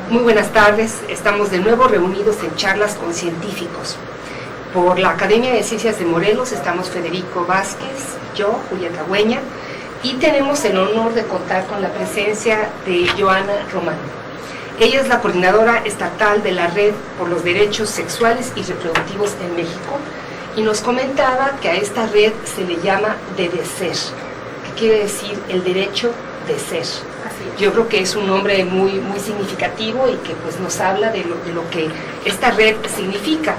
Muy buenas tardes, estamos de nuevo reunidos en charlas con científicos. Por la Academia de Ciencias de Morelos estamos Federico Vázquez, yo, Julieta Güeña, y tenemos el honor de contar con la presencia de Joana Román. Ella es la coordinadora estatal de la Red por los Derechos Sexuales y Reproductivos en México, y nos comentaba que a esta red se le llama DEDESER, que quiere decir el derecho de ser. Yo creo que es un nombre muy significativo y que pues nos habla de lo que esta red significa.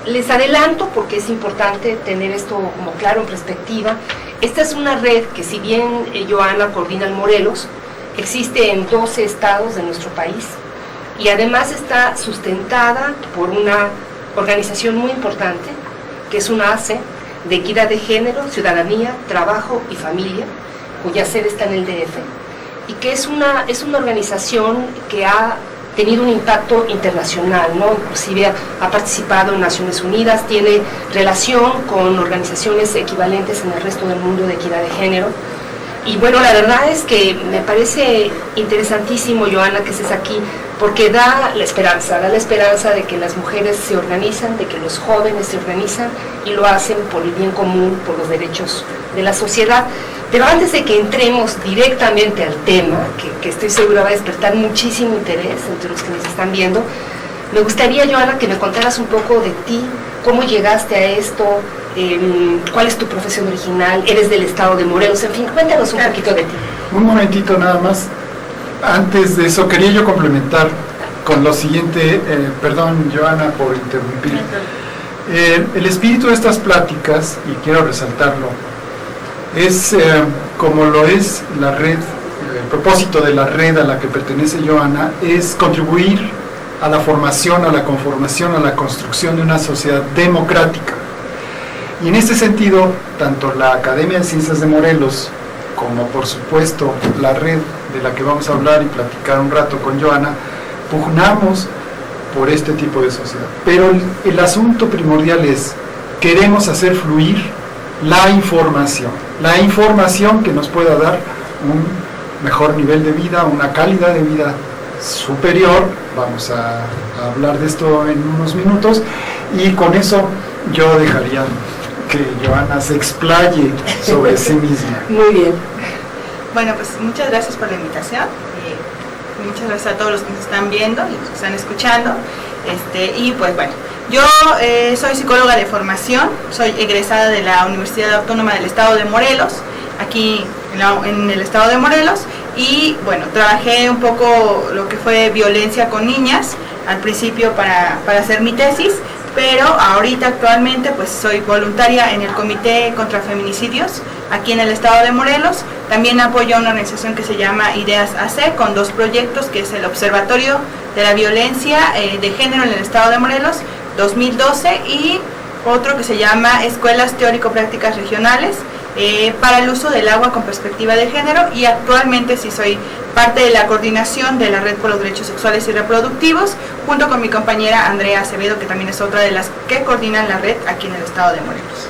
Les adelanto, porque es importante tener esto como claro en perspectiva, esta es una red que, si bien Joana coordina en Morelos, existe en 12 estados de nuestro país y además está sustentada por una organización muy importante, que es una ACE de Equidad de Género, Ciudadanía, Trabajo y Familia, cuya sede está en el DF, y que es una organización que ha tenido un impacto internacional, ¿no? Inclusive ha participado en Naciones Unidas, tiene relación con organizaciones equivalentes en el resto del mundo de equidad de género. Y bueno, la verdad es que me parece interesantísimo, Joana, que estés aquí, porque da la esperanza de que las mujeres se organizan, de que los jóvenes se organizan y lo hacen por el bien común, por los derechos de la sociedad. Pero antes de que entremos directamente al tema, que estoy segura va a despertar muchísimo interés entre los que nos están viendo, me gustaría, Joana, que me contaras un poco de ti, cómo llegaste a esto, cuál es tu profesión original, eres del estado de Morelos, en fin, cuéntanos un poquito de ti. Un momentito nada más. Antes de eso, quería yo complementar con lo siguiente, perdón, Joana, por interrumpir. El espíritu de estas pláticas, y quiero resaltarlo, es como lo es la red, el propósito de la red a la que pertenece Joana, es contribuir a la formación, a la conformación, a la construcción de una sociedad democrática. Y en este sentido, tanto la Academia de Ciencias de Morelos, como por supuesto la red de la que vamos a hablar y platicar un rato con Joana, pugnamos por este tipo de sociedad. Pero el asunto primordial es, queremos hacer fluir la información que nos pueda dar un mejor nivel de vida, una calidad de vida superior. Vamos a hablar de esto en unos minutos, y con eso yo dejaría que Joana se explaye sobre sí misma. Muy bien. Bueno, pues muchas gracias por la invitación, muchas gracias a todos los que nos están viendo y los que están escuchando, y pues bueno, yo soy psicóloga de formación, soy egresada de la Universidad Autónoma del Estado de Morelos, aquí en el Estado de Morelos, y bueno, trabajé un poco lo que fue violencia con niñas al principio para hacer mi tesis, pero ahorita actualmente pues soy voluntaria en el Comité contra Feminicidios aquí en el Estado de Morelos. También apoyo a una organización que se llama Ideas AC con 2 proyectos, que es el Observatorio de la Violencia de Género en el Estado de Morelos 2012 y otro que se llama Escuelas Teórico-Prácticas Regionales para el uso del agua con perspectiva de género, y actualmente sí soy parte de la coordinación de la Red por los Derechos Sexuales y Reproductivos, junto con mi compañera Andrea Acevedo, que también es otra de las que coordinan la red aquí en el Estado de Morelos.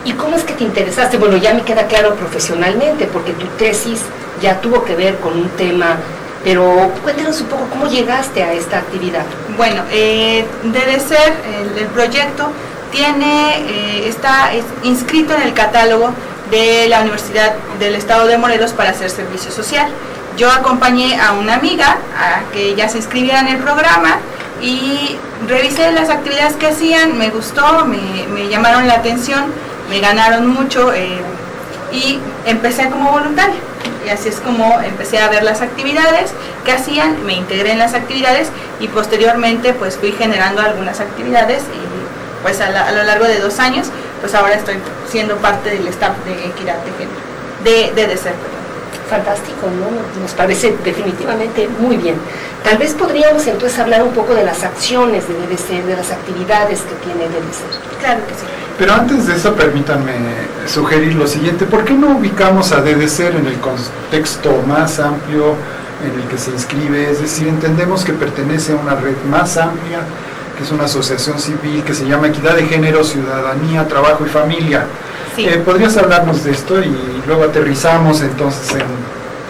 ¿Y cómo es que te interesaste? Bueno, ya me queda claro profesionalmente, porque tu tesis ya tuvo que ver con un tema, pero cuéntanos un poco cómo llegaste a esta actividad. Bueno, DEDESER, el proyecto, está inscrito en el catálogo de la Universidad del Estado de Morelos para hacer servicio social. Yo acompañé a una amiga a que ella se inscribiera en el programa y revisé las actividades que hacían, me gustó, me llamaron la atención, me ganaron mucho y empecé como voluntaria. Y así es como empecé a ver las actividades que hacían, me integré en las actividades y posteriormente pues fui generando algunas actividades, y pues a lo largo de 2 años, pues ahora estoy siendo parte del staff de Equidad de Género, de DEDESER. Fantástico, ¿no? Nos parece definitivamente muy bien. Tal vez podríamos entonces hablar un poco de las acciones de DEDESER, de las actividades que tiene DEDESER. Claro que sí. Pero antes de eso, permítanme sugerir lo siguiente: ¿por qué no ubicamos a DEDESER en el contexto más amplio en el que se inscribe? Es decir, entendemos que pertenece a una red más amplia, que es una asociación civil que se llama Equidad de Género, Ciudadanía, Trabajo y Familia. Sí. ¿Podrías hablarnos de esto y luego aterrizamos entonces en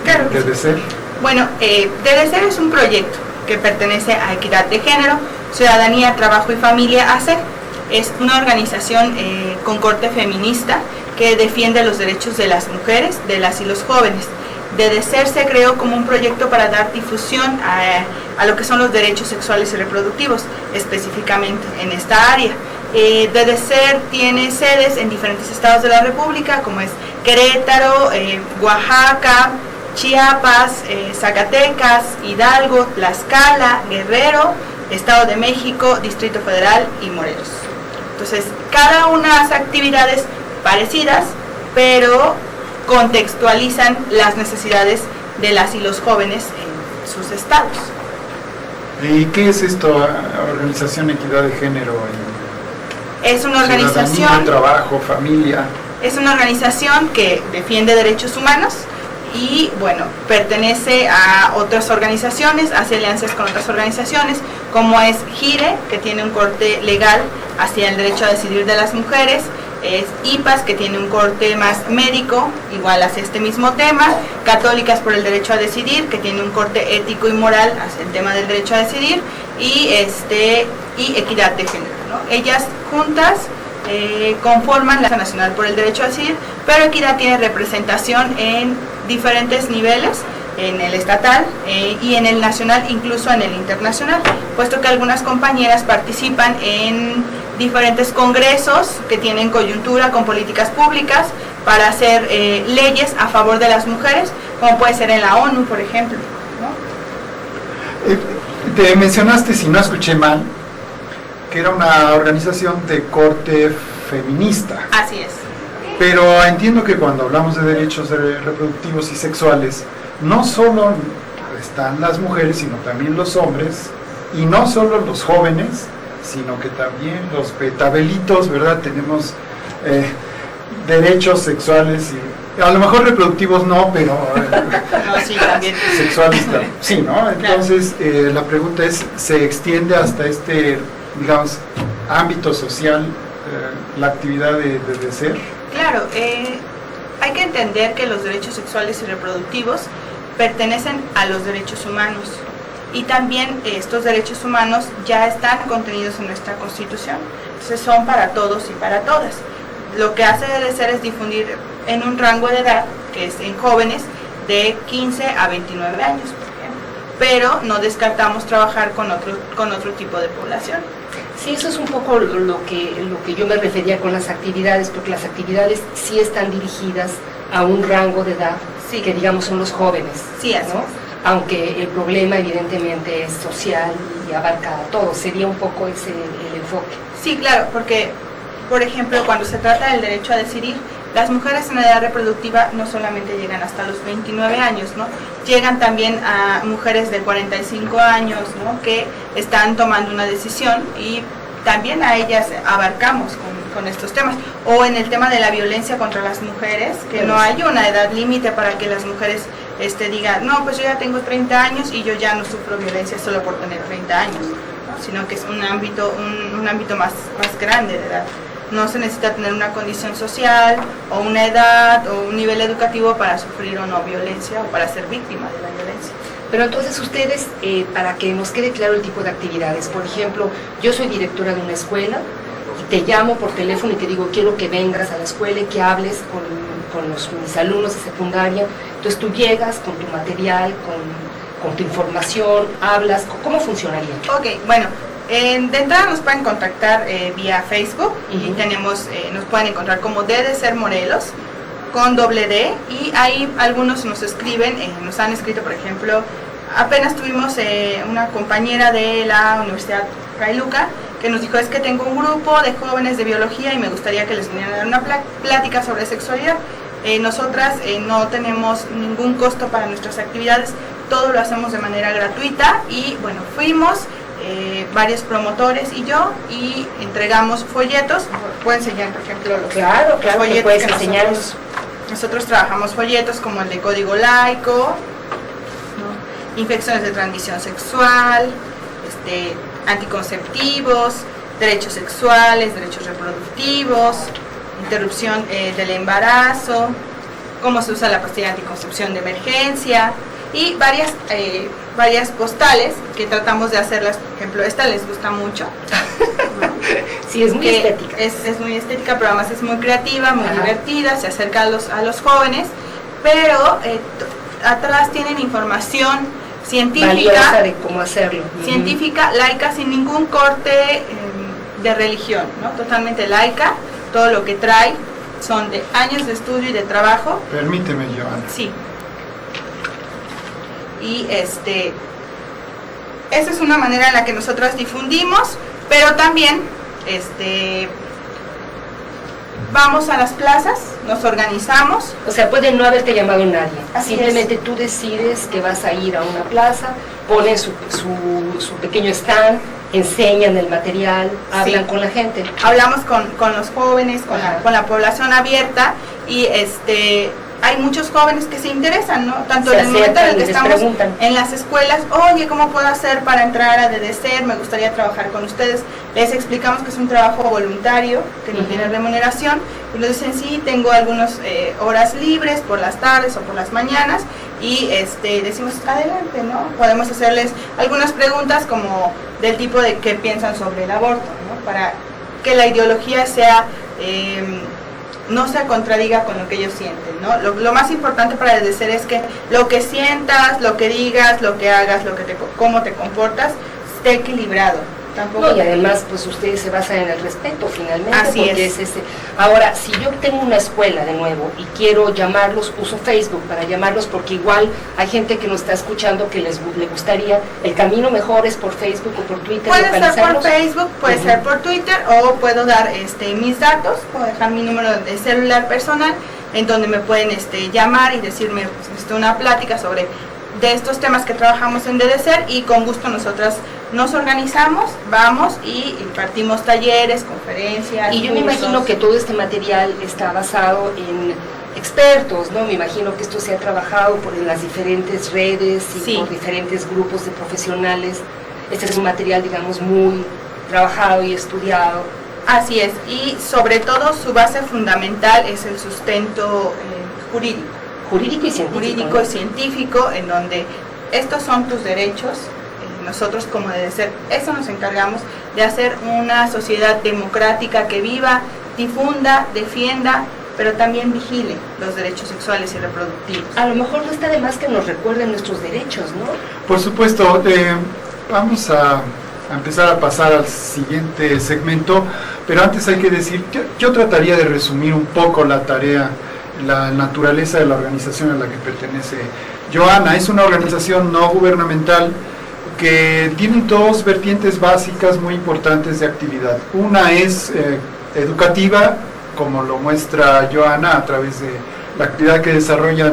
claro DEDESER? Bueno, DDCER es un proyecto que pertenece a Equidad de Género, Ciudadanía, Trabajo y Familia AC. Es una organización con corte feminista que defiende los derechos de las mujeres, de las y los jóvenes. DDCER se creó como un proyecto para dar difusión a lo que son los derechos sexuales y reproductivos, específicamente en esta área. DDCER tiene sedes en diferentes estados de la República, como es Querétaro, Oaxaca, Chiapas, Zacatecas, Hidalgo, Tlaxcala, Guerrero, Estado de México, Distrito Federal y Morelos. Entonces, cada una hace actividades parecidas, pero contextualizan las necesidades de las y los jóvenes en sus estados. ¿Y qué es esto, Organización Equidad de Género? Es una organización, Ciudadanía, Trabajo, Familia. Es una organización que defiende derechos humanos y, bueno, pertenece a otras organizaciones, hace alianzas con otras organizaciones, como es GIRE, que tiene un corte legal hacia el derecho a decidir de las mujeres, es IPAS, que tiene un corte más médico, igual hacia este mismo tema, Católicas por el Derecho a Decidir, que tiene un corte ético y moral hacia el tema del derecho a decidir, y Equidad de Género, ¿no? Ellas juntas conforman la Alianza Nacional por el Derecho a Decidir, pero Equidad tiene representación en diferentes niveles, en el estatal y en el nacional, incluso en el internacional, puesto que algunas compañeras participan en diferentes congresos que tienen coyuntura con políticas públicas para hacer leyes a favor de las mujeres, como puede ser en la ONU, por ejemplo, ¿no? Te mencionaste, si no escuché mal, que era una organización de corte feminista. Así es. Pero entiendo que cuando hablamos de derechos reproductivos y sexuales, no solo están las mujeres, sino también los hombres, y no solo los jóvenes, sino que también los betabelitos, ¿verdad? Tenemos derechos sexuales y a lo mejor reproductivos no, pero No, sí, también. sexuales sí, ¿no? Entonces la pregunta es, ¿se extiende hasta este, digamos, ámbito social la actividad de DDCER? Claro, hay que entender que los derechos sexuales y reproductivos pertenecen a los derechos humanos y también estos derechos humanos ya están contenidos en nuestra Constitución, entonces son para todos y para todas. Lo que hace DDCER es difundir en un rango de edad, que es en jóvenes de 15 a 29 años, por ejemplo, pero no descartamos trabajar con otro tipo de población. Sí, eso es un poco lo que yo me refería con las actividades, porque las actividades sí están dirigidas a un rango de edad, sí, que digamos son los jóvenes, sí, así ¿no? es. Aunque el problema evidentemente es social y abarca a todo, sería un poco ese el enfoque. Sí, claro, porque, por ejemplo, cuando se trata del derecho a decidir, las mujeres en edad reproductiva no solamente llegan hasta los 29 años, ¿no? Llegan también a mujeres de 45 años, ¿no? Que están tomando una decisión y también a ellas abarcamos con estos temas. O en el tema de la violencia contra las mujeres, que no hay una edad límite para que las mujeres digan, no, pues yo ya tengo 30 años y yo ya no sufro violencia solo por tener 30 años, ¿no? Sino que es un ámbito más grande de edad. No se necesita tener una condición social o una edad o un nivel educativo para sufrir o no violencia o para ser víctima de la violencia. Pero entonces ustedes, para que nos quede claro el tipo de actividades, por ejemplo, yo soy directora de una escuela y te llamo por teléfono y te digo, quiero que vengas a la escuela y que hables con mis alumnos de secundaria, entonces tú llegas con tu material, con tu información, hablas, ¿cómo funcionaría? Ok, bueno. De entrada nos pueden contactar vía Facebook y nos pueden encontrar como DDCER Morelos con .d y ahí algunos nos escriben, nos han escrito, por ejemplo, apenas tuvimos una compañera de la Universidad Cailuca que nos dijo, es que tengo un grupo de jóvenes de biología y me gustaría que les vinieran a dar una plática sobre sexualidad. Nosotras no tenemos ningún costo para nuestras actividades, todo lo hacemos de manera gratuita y bueno, fuimos varios promotores y entregamos folletos. Puedo enseñar, por ejemplo, los folletos puedes que enseñarnos. Nosotros trabajamos folletos como el de Código Laico, ¿no? Infecciones de transmisión sexual, anticonceptivos, derechos sexuales, derechos reproductivos, interrupción del embarazo, cómo se usa la pastilla de anticoncepción de emergencia, y varias postales que tratamos de hacerlas. Por ejemplo, esta les gusta mucho. Sí, es muy estética. Es muy estética, pero además es muy creativa, muy divertida, se acerca a los jóvenes, pero atrás tienen información científica, valiosa de cómo hacerlo. Científica, laica, sin ningún corte de religión, ¿no? Totalmente laica. Todo lo que trae son de años de estudio y de trabajo. Permíteme, Joana. Sí. Y esa es una manera en la que nosotros difundimos, pero también vamos a las plazas, nos organizamos. O sea, puede no haberte llamado nadie. Así simplemente es. Tú decides que vas a ir a una plaza, ponen su pequeño stand, enseñan el material, hablan Sí. con la gente. Hablamos con los jóvenes, con la población abierta, y hay muchos jóvenes que se interesan, ¿no? Tanto Se en el momento en el que acercan y les estamos preguntan. en las escuelas, oye, ¿cómo puedo hacer para entrar a DDCER? Me gustaría trabajar con ustedes. Les explicamos que es un trabajo voluntario, que no tiene remuneración, y nos dicen, sí, tengo algunas horas libres por las tardes o por las mañanas, y decimos, adelante, ¿no? Podemos hacerles algunas preguntas como del tipo de qué piensan sobre el aborto, ¿no? Para que la ideología sea... no se contradiga con lo que ellos sienten, ¿no? Lo más importante para DDCER es que lo que sientas, lo que digas, lo que hagas, cómo te comportas, esté equilibrado. Tampoco No, y además, pues ustedes se basan en el respeto, finalmente. Así porque es. Ahora, si yo tengo una escuela de nuevo y quiero llamarlos, uso Facebook para llamarlos, porque igual hay gente que nos está escuchando que le gustaría, el camino mejor es por Facebook o por Twitter. puede ser por localizarlos. Facebook, puede ser por Twitter, o puedo dar mis datos, puedo dejar mi número de celular personal, en donde me pueden llamar y decirme, pues, necesito una plática sobre de estos temas que trabajamos en DDCER, y con gusto nosotras nos organizamos, vamos y impartimos talleres, conferencias. Y yo me cursos. imagino que todo este material está basado en expertos, ¿no? Me imagino que esto se ha trabajado por las diferentes redes y Sí. por diferentes grupos de profesionales. Este es un material, digamos, muy trabajado y estudiado. Así es, y sobre todo su base fundamental es el sustento jurídico. Jurídico y científico. Jurídico ¿no? y científico, en donde estos son tus derechos. Nosotros como DDCER, eso nos encargamos de hacer una sociedad democrática que viva, difunda, defienda, pero también vigile los derechos sexuales y reproductivos. A lo mejor no está de más que nos recuerden nuestros derechos, ¿no? Por supuesto, vamos a empezar a pasar al siguiente segmento, pero antes hay que decir, yo trataría de resumir un poco la tarea, la naturaleza de la organización a la que pertenece Joana. Es una organización no gubernamental que tiene dos vertientes básicas muy importantes de actividad. Una es educativa, como lo muestra Joana a través de la actividad que desarrollan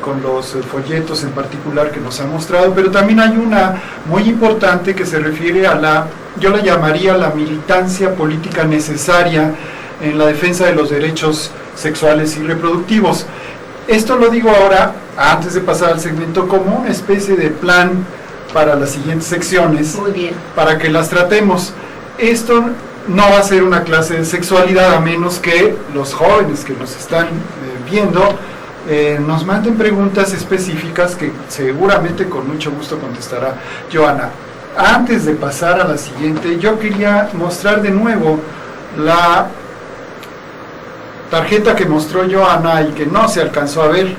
con los folletos en particular que nos ha mostrado, pero también hay una muy importante que se refiere a yo la llamaría la militancia política necesaria en la defensa de los derechos sexuales y reproductivos. Esto lo digo ahora, antes de pasar al segmento, como una especie de plan para las siguientes secciones. Muy bien. Para que las tratemos. Esto no va a ser una clase de sexualidad, a menos que los jóvenes que nos están viendo nos manden preguntas específicas que seguramente con mucho gusto contestará Joana. Antes de pasar a la siguiente, yo quería mostrar de nuevo la tarjeta que mostró Joana y que no se alcanzó a ver.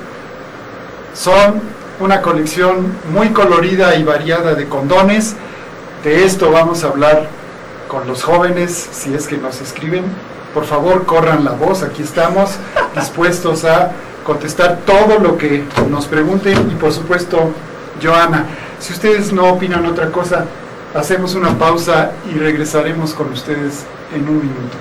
Son una colección muy colorida y variada de condones. De esto vamos a hablar con los jóvenes, si es que nos escriben. Por favor, corran la voz, aquí estamos dispuestos a contestar todo lo que nos pregunten. Y por supuesto, Joana, si ustedes no opinan otra cosa, hacemos una pausa y regresaremos con ustedes en un minuto.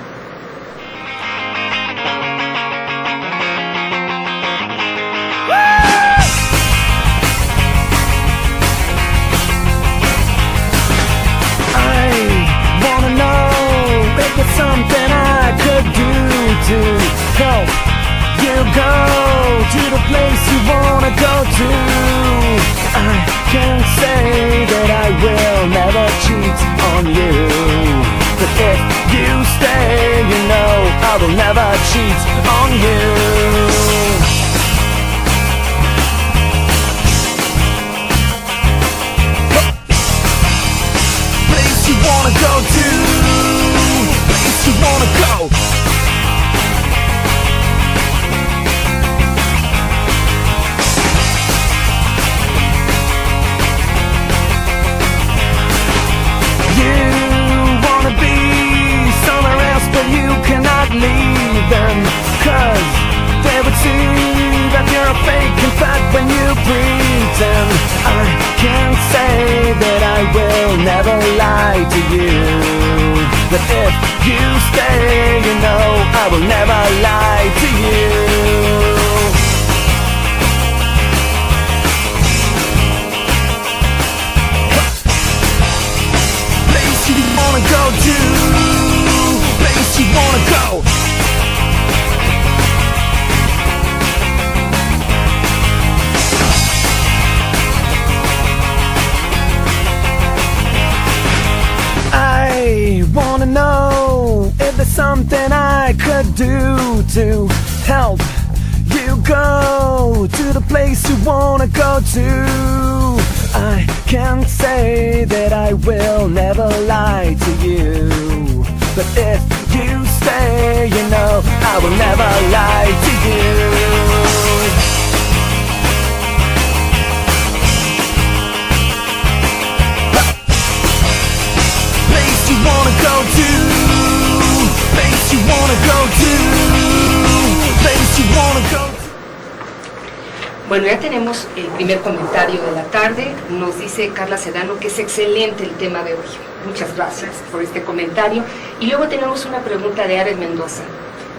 Something I could do to help you go to the place you wanna go to. I can say that I will never cheat on you, but if you stay, you know I will never cheat on you. lie to you. But if you stay, you know I will never lie to you. Place you wanna go to, place you wanna go. I wanna know if there's something I could do to help you go to the place you wanna go to. I can't say that I will never lie to you, but if you stay, you know I will never lie to you. Place you wanna go to, place you wanna go to, place you wanna go to. Bueno, ya tenemos el primer comentario de la tarde. Nos dice Carla Sedano que es excelente el tema de hoy. Muchas gracias por este comentario. Y luego tenemos una pregunta de Ares Mendoza.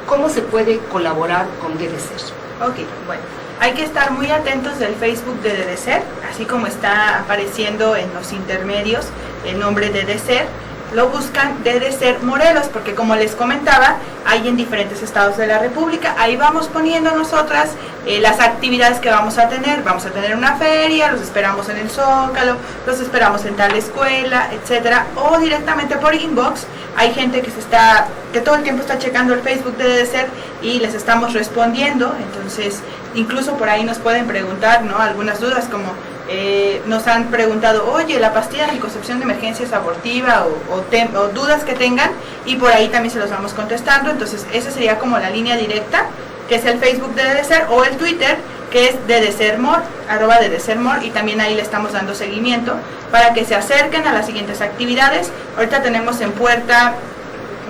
¿Cómo se puede colaborar con DDCER? Ok, bueno, hay que estar muy atentos del Facebook de DDCER, así como está apareciendo en los intermedios el nombre de DDCER. Lo buscan DDCER Morelos, porque como les comentaba, hay en diferentes estados de la República. Ahí vamos poniendo nosotras las actividades que vamos a tener. Vamos a tener una feria, los esperamos en el Zócalo, los esperamos en tal escuela, etcétera, o directamente por inbox. Hay gente que todo el tiempo está checando el Facebook de DDCER y les estamos respondiendo. Entonces, incluso por ahí nos pueden preguntar, ¿no?, algunas dudas, como nos han preguntado, oye, la pastilla de anticoncepción de emergencia es abortiva, o dudas que tengan, y por ahí también se los vamos contestando. Entonces esa sería como la línea directa, que es el Facebook de DDCER, o el Twitter, que es DDCERMOR, @DDCERMOR, y también ahí le estamos dando seguimiento para que se acerquen a las siguientes actividades. Ahorita tenemos en puerta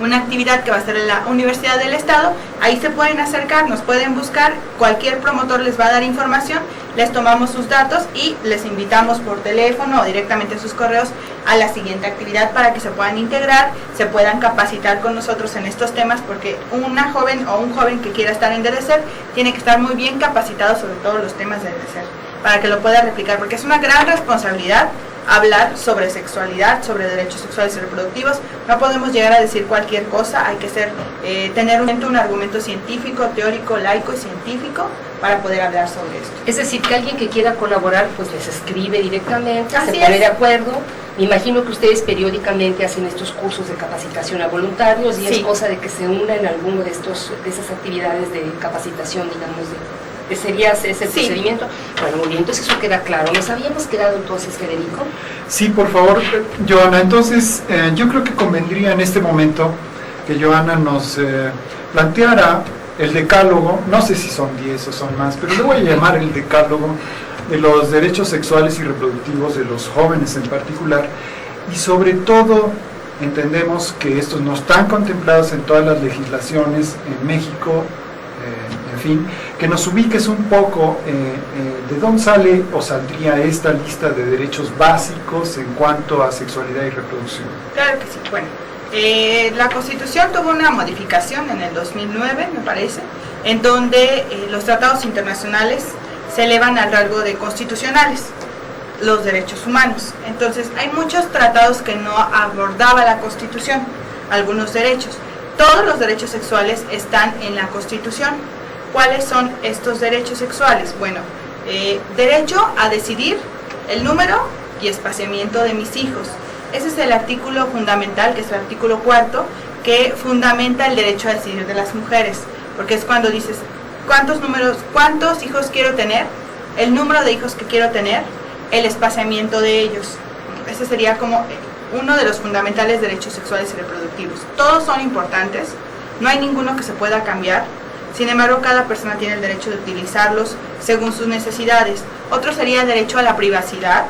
una actividad que va a ser en la Universidad del Estado. Ahí se pueden acercar, nos pueden buscar, cualquier promotor les va a dar información, les tomamos sus datos y les invitamos por teléfono o directamente en sus correos a la siguiente actividad para que se puedan integrar, se puedan capacitar con nosotros en estos temas, porque una joven o un joven que quiera estar en DDCER tiene que estar muy bien capacitado sobre todos los temas de DDCER para que lo pueda replicar, porque es una gran responsabilidad hablar sobre sexualidad, sobre derechos sexuales y reproductivos. No podemos llegar a decir cualquier cosa, hay que tener un argumento científico, teórico, laico y científico para poder hablar sobre esto. Es decir, que alguien que quiera colaborar, pues les escribe directamente, Así se pone es. de acuerdo. Me imagino que ustedes periódicamente hacen estos cursos de capacitación a voluntarios, y Sí. es cosa de que se una en alguno de esas actividades de capacitación, digamos, sería ese el Sí. procedimiento. Bueno, muy bien, entonces eso queda claro. ¿Nos habíamos quedado entonces, Federico? Sí, por favor, Joana. Entonces, yo creo que convendría en este momento que Joana nos planteara el decálogo, no sé si son 10 o son más, pero le voy a llamar el decálogo de los derechos sexuales y reproductivos de los jóvenes en particular, y sobre todo entendemos que estos no están contemplados en todas las legislaciones en México, en fin, que nos ubiques un poco de dónde sale o saldría esta lista de derechos básicos en cuanto a sexualidad y reproducción. Claro que sí. Bueno, la Constitución tuvo una modificación en el 2009, me parece, en donde los tratados internacionales se elevan al rango de constitucionales, los derechos humanos. Entonces, hay muchos tratados que no abordaba la Constitución, algunos derechos. Todos los derechos sexuales están en la Constitución. ¿Cuáles son estos derechos sexuales? Bueno, derecho a decidir el número y espaciamiento de mis hijos. Ese es el artículo fundamental, que es el artículo 4, que fundamenta el derecho a decidir de las mujeres, porque es cuando dices cuántos hijos quiero tener, el número de hijos que quiero tener, el espaciamiento de ellos. Ese sería como uno de los fundamentales derechos sexuales y reproductivos. Todos son importantes, no hay ninguno que se pueda cambiar. Sin embargo, cada persona tiene el derecho de utilizarlos según sus necesidades. Otro sería el derecho a la privacidad,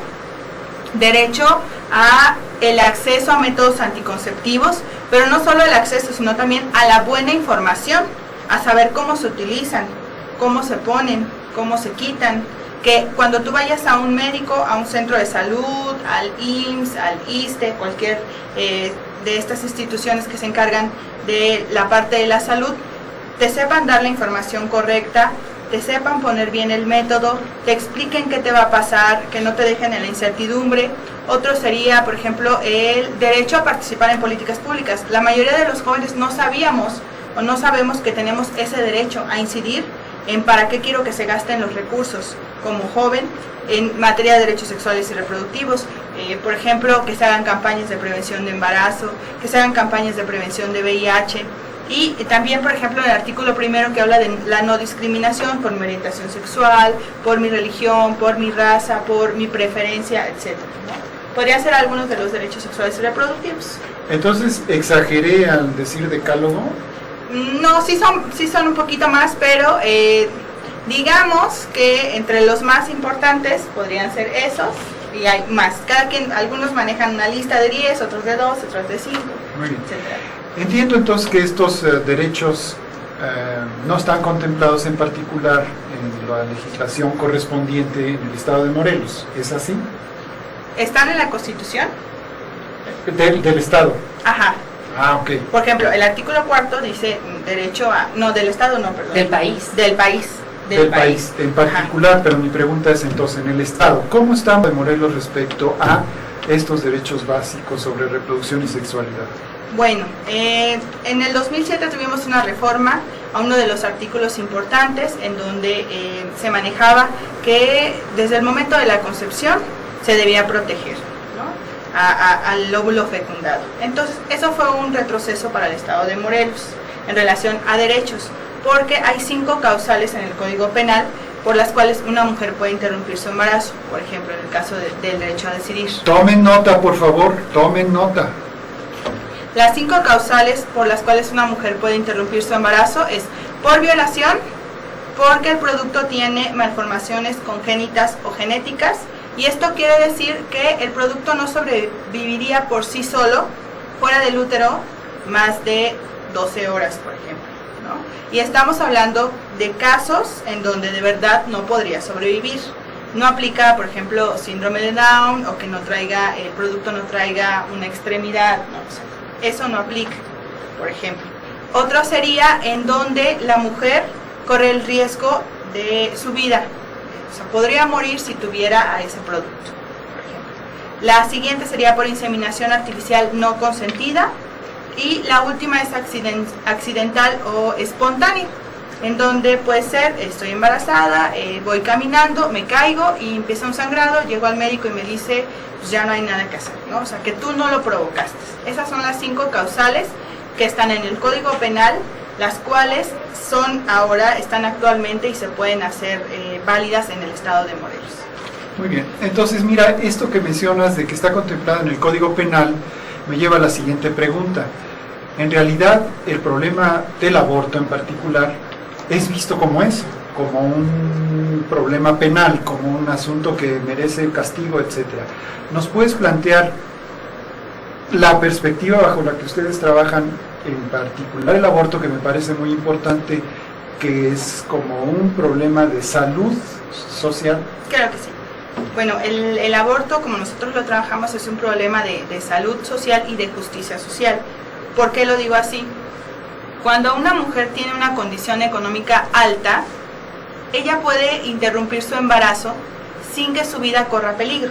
derecho a el acceso a métodos anticonceptivos, pero no solo el acceso, sino también a la buena información, a saber cómo se utilizan, cómo se ponen, cómo se quitan, que cuando tú vayas a un médico, a un centro de salud, al IMSS, al ISSSTE, cualquier de estas instituciones que se encargan de la parte de la salud, te sepan dar la información correcta, te sepan poner bien el método, te expliquen qué te va a pasar, que no te dejen en la incertidumbre. Otro sería, por ejemplo, el derecho a participar en políticas públicas. La mayoría de los jóvenes no sabíamos o no sabemos que tenemos ese derecho a incidir en para qué quiero que se gasten los recursos como joven en materia de derechos sexuales y reproductivos. Por ejemplo, que se hagan campañas de prevención de embarazo, que se hagan campañas de prevención de VIH. Y también, por ejemplo, en el artículo 1 que habla de la no discriminación por mi orientación sexual, por mi religión, por mi raza, por mi preferencia, etc. Podría ser algunos de los derechos sexuales y reproductivos. Entonces, ¿exageré al decir decálogo? No, sí son un poquito más, pero digamos que entre los más importantes podrían ser esos, y hay más. Cada quien, algunos manejan una lista de 10, otros de 2, otros de 5, etc. Entiendo entonces que estos derechos no están contemplados en particular en la legislación correspondiente en el Estado de Morelos, ¿es así? ¿Están en la Constitución? Del Estado. Ajá. Ah, ok. Por ejemplo, el artículo 4 dice derecho a... No, del Estado no, perdón. Del país. Del país. Del país en particular. Ajá. Pero mi pregunta es entonces, en el Estado, ¿cómo está Morelos respecto a estos derechos básicos sobre reproducción y sexualidad? Bueno, en el 2007 tuvimos una reforma a uno de los artículos importantes en donde se manejaba que desde el momento de la concepción se debía proteger, ¿no?, al óvulo fecundado. Entonces, eso fue un retroceso para el Estado de Morelos en relación a derechos, porque hay 5 causales en el Código Penal por las cuales una mujer puede interrumpir su embarazo, por ejemplo, en el caso del derecho a decidir. Tomen nota, por favor, tomen nota. Las 5 causales por las cuales una mujer puede interrumpir su embarazo es por violación, porque el producto tiene malformaciones congénitas o genéticas, y esto quiere decir que el producto no sobreviviría por sí solo fuera del útero más de 12 horas, por ejemplo, ¿no? Y estamos hablando de casos en donde de verdad no podría sobrevivir. No aplica, por ejemplo, síndrome de Down, o que el producto no traiga una extremidad, no, o sea, eso no aplica, por ejemplo. Otro sería en donde la mujer corre el riesgo de su vida, o sea, podría morir si tuviera a ese producto, por ejemplo. La siguiente sería por inseminación artificial no consentida, y la última es accidental o espontánea, en donde puede ser, estoy embarazada, voy caminando, me caigo y empieza un sangrado, llego al médico y me dice, pues ya no hay nada que hacer, ¿no? O sea, que tú no lo provocaste. Esas son las 5 causales que están en el Código Penal, las cuales están actualmente y se pueden hacer válidas en el Estado de Morelos. Muy bien, entonces mira, esto que mencionas de que está contemplado en el Código Penal me lleva a la siguiente pregunta. En realidad, el problema del aborto en particular es visto como eso, como un problema penal, como un asunto que merece castigo, etc. ¿Nos puedes plantear la perspectiva bajo la que ustedes trabajan, en particular el aborto, que me parece muy importante, que es como un problema de salud social? Claro que sí. Bueno, el aborto, como nosotros lo trabajamos, es un problema de salud social y de justicia social. ¿Por qué lo digo así? Cuando una mujer tiene una condición económica alta, ella puede interrumpir su embarazo sin que su vida corra peligro.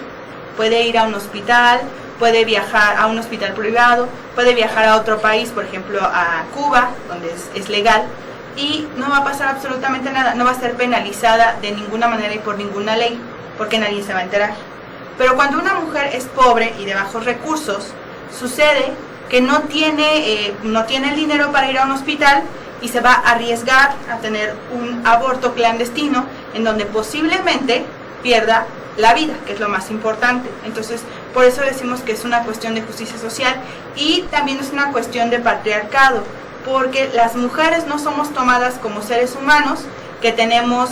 Puede ir a un hospital, puede viajar a un hospital privado, puede viajar a otro país, por ejemplo a Cuba, donde es legal, y no va a pasar absolutamente nada, no va a ser penalizada de ninguna manera y por ninguna ley, porque nadie se va a enterar. Pero cuando una mujer es pobre y de bajos recursos, sucede que no tiene el dinero para ir a un hospital y se va a arriesgar a tener un aborto clandestino en donde posiblemente pierda la vida, que es lo más importante. Entonces, por eso decimos que es una cuestión de justicia social y también es una cuestión de patriarcado, porque las mujeres no somos tomadas como seres humanos que tenemos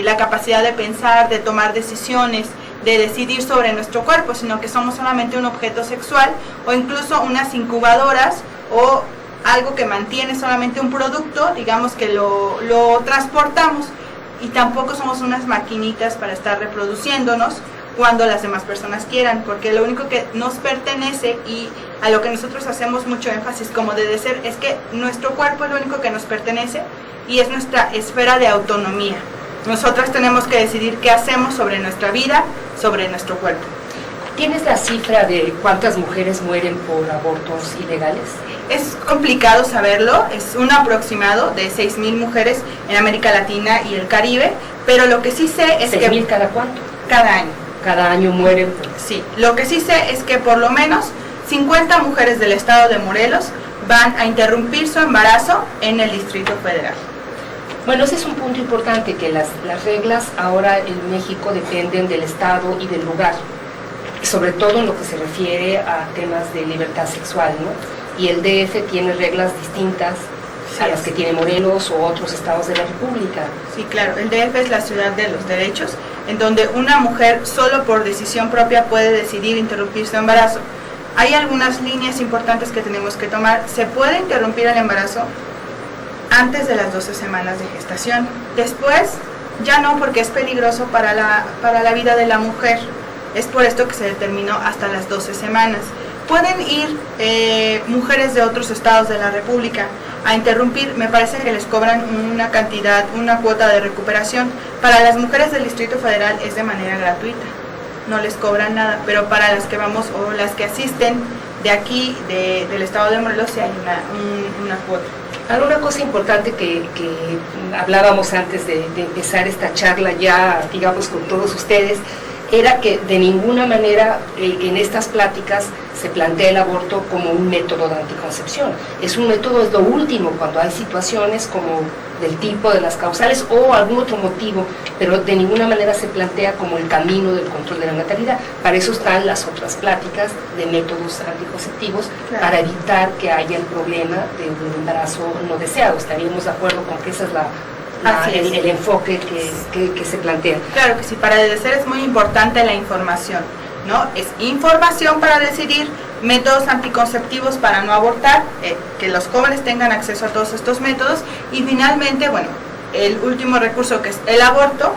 la capacidad de pensar, de tomar decisiones, de decidir sobre nuestro cuerpo, sino que somos solamente un objeto sexual o incluso unas incubadoras o algo que mantiene solamente un producto, digamos que lo transportamos, y tampoco somos unas maquinitas para estar reproduciéndonos cuando las demás personas quieran, porque lo único que nos pertenece y a lo que nosotros hacemos mucho énfasis como debe ser es que nuestro cuerpo es lo único que nos pertenece y es nuestra esfera de autonomía. Nosotras tenemos que decidir qué hacemos sobre nuestra vida, sobre nuestro cuerpo. ¿Tienes la cifra de cuántas mujeres mueren por abortos ilegales? Es complicado saberlo, es un aproximado de 6.000 mujeres en América Latina y el Caribe, pero lo que sí sé es que... ¿6.000 cada cuánto? Cada año. Cada año mueren. Sí, lo que sí sé es que por lo menos 50 mujeres del estado de Morelos van a interrumpir su embarazo en el Distrito Federal. Bueno, ese es un punto importante, que las reglas ahora en México dependen del estado y del lugar, sobre todo en lo que se refiere a temas de libertad sexual, ¿no? Y el DF tiene reglas distintas a las que tiene Morelos o otros estados de la República. Sí, claro, el DF es la ciudad de los derechos, en donde una mujer solo por decisión propia puede decidir interrumpir su embarazo. Hay algunas líneas importantes que tenemos que tomar. Se puede interrumpir el embarazo antes de las 12 semanas de gestación. Después, ya no, porque es peligroso para la vida de la mujer. Es por esto que se determinó hasta las 12 semanas. Pueden ir mujeres de otros estados de la República a interrumpir, me parece que les cobran una cantidad, una cuota de recuperación. Para las mujeres del Distrito Federal es de manera gratuita, no les cobran nada, pero para las que vamos o las que asisten de aquí, del estado de Morelos, sí hay una cuota. Alguna cosa importante que hablábamos antes de empezar esta charla ya, digamos, con todos ustedes, era que de ninguna manera en estas pláticas se plantea el aborto como un método de anticoncepción. Es un método, es lo último, cuando hay situaciones como del tipo de las causales o algún otro motivo, pero de ninguna manera se plantea como el camino del control de la natalidad. Para eso están las otras pláticas de métodos anticonceptivos, claro, para evitar que haya el problema de un embarazo no deseado. Estaríamos de acuerdo con que esa es el enfoque que se plantea. Claro que sí, para DECER es muy importante la información, ¿no? Es información para decidir, métodos anticonceptivos para no abortar, que los jóvenes tengan acceso a todos estos métodos, y finalmente, bueno, el último recurso, que es el aborto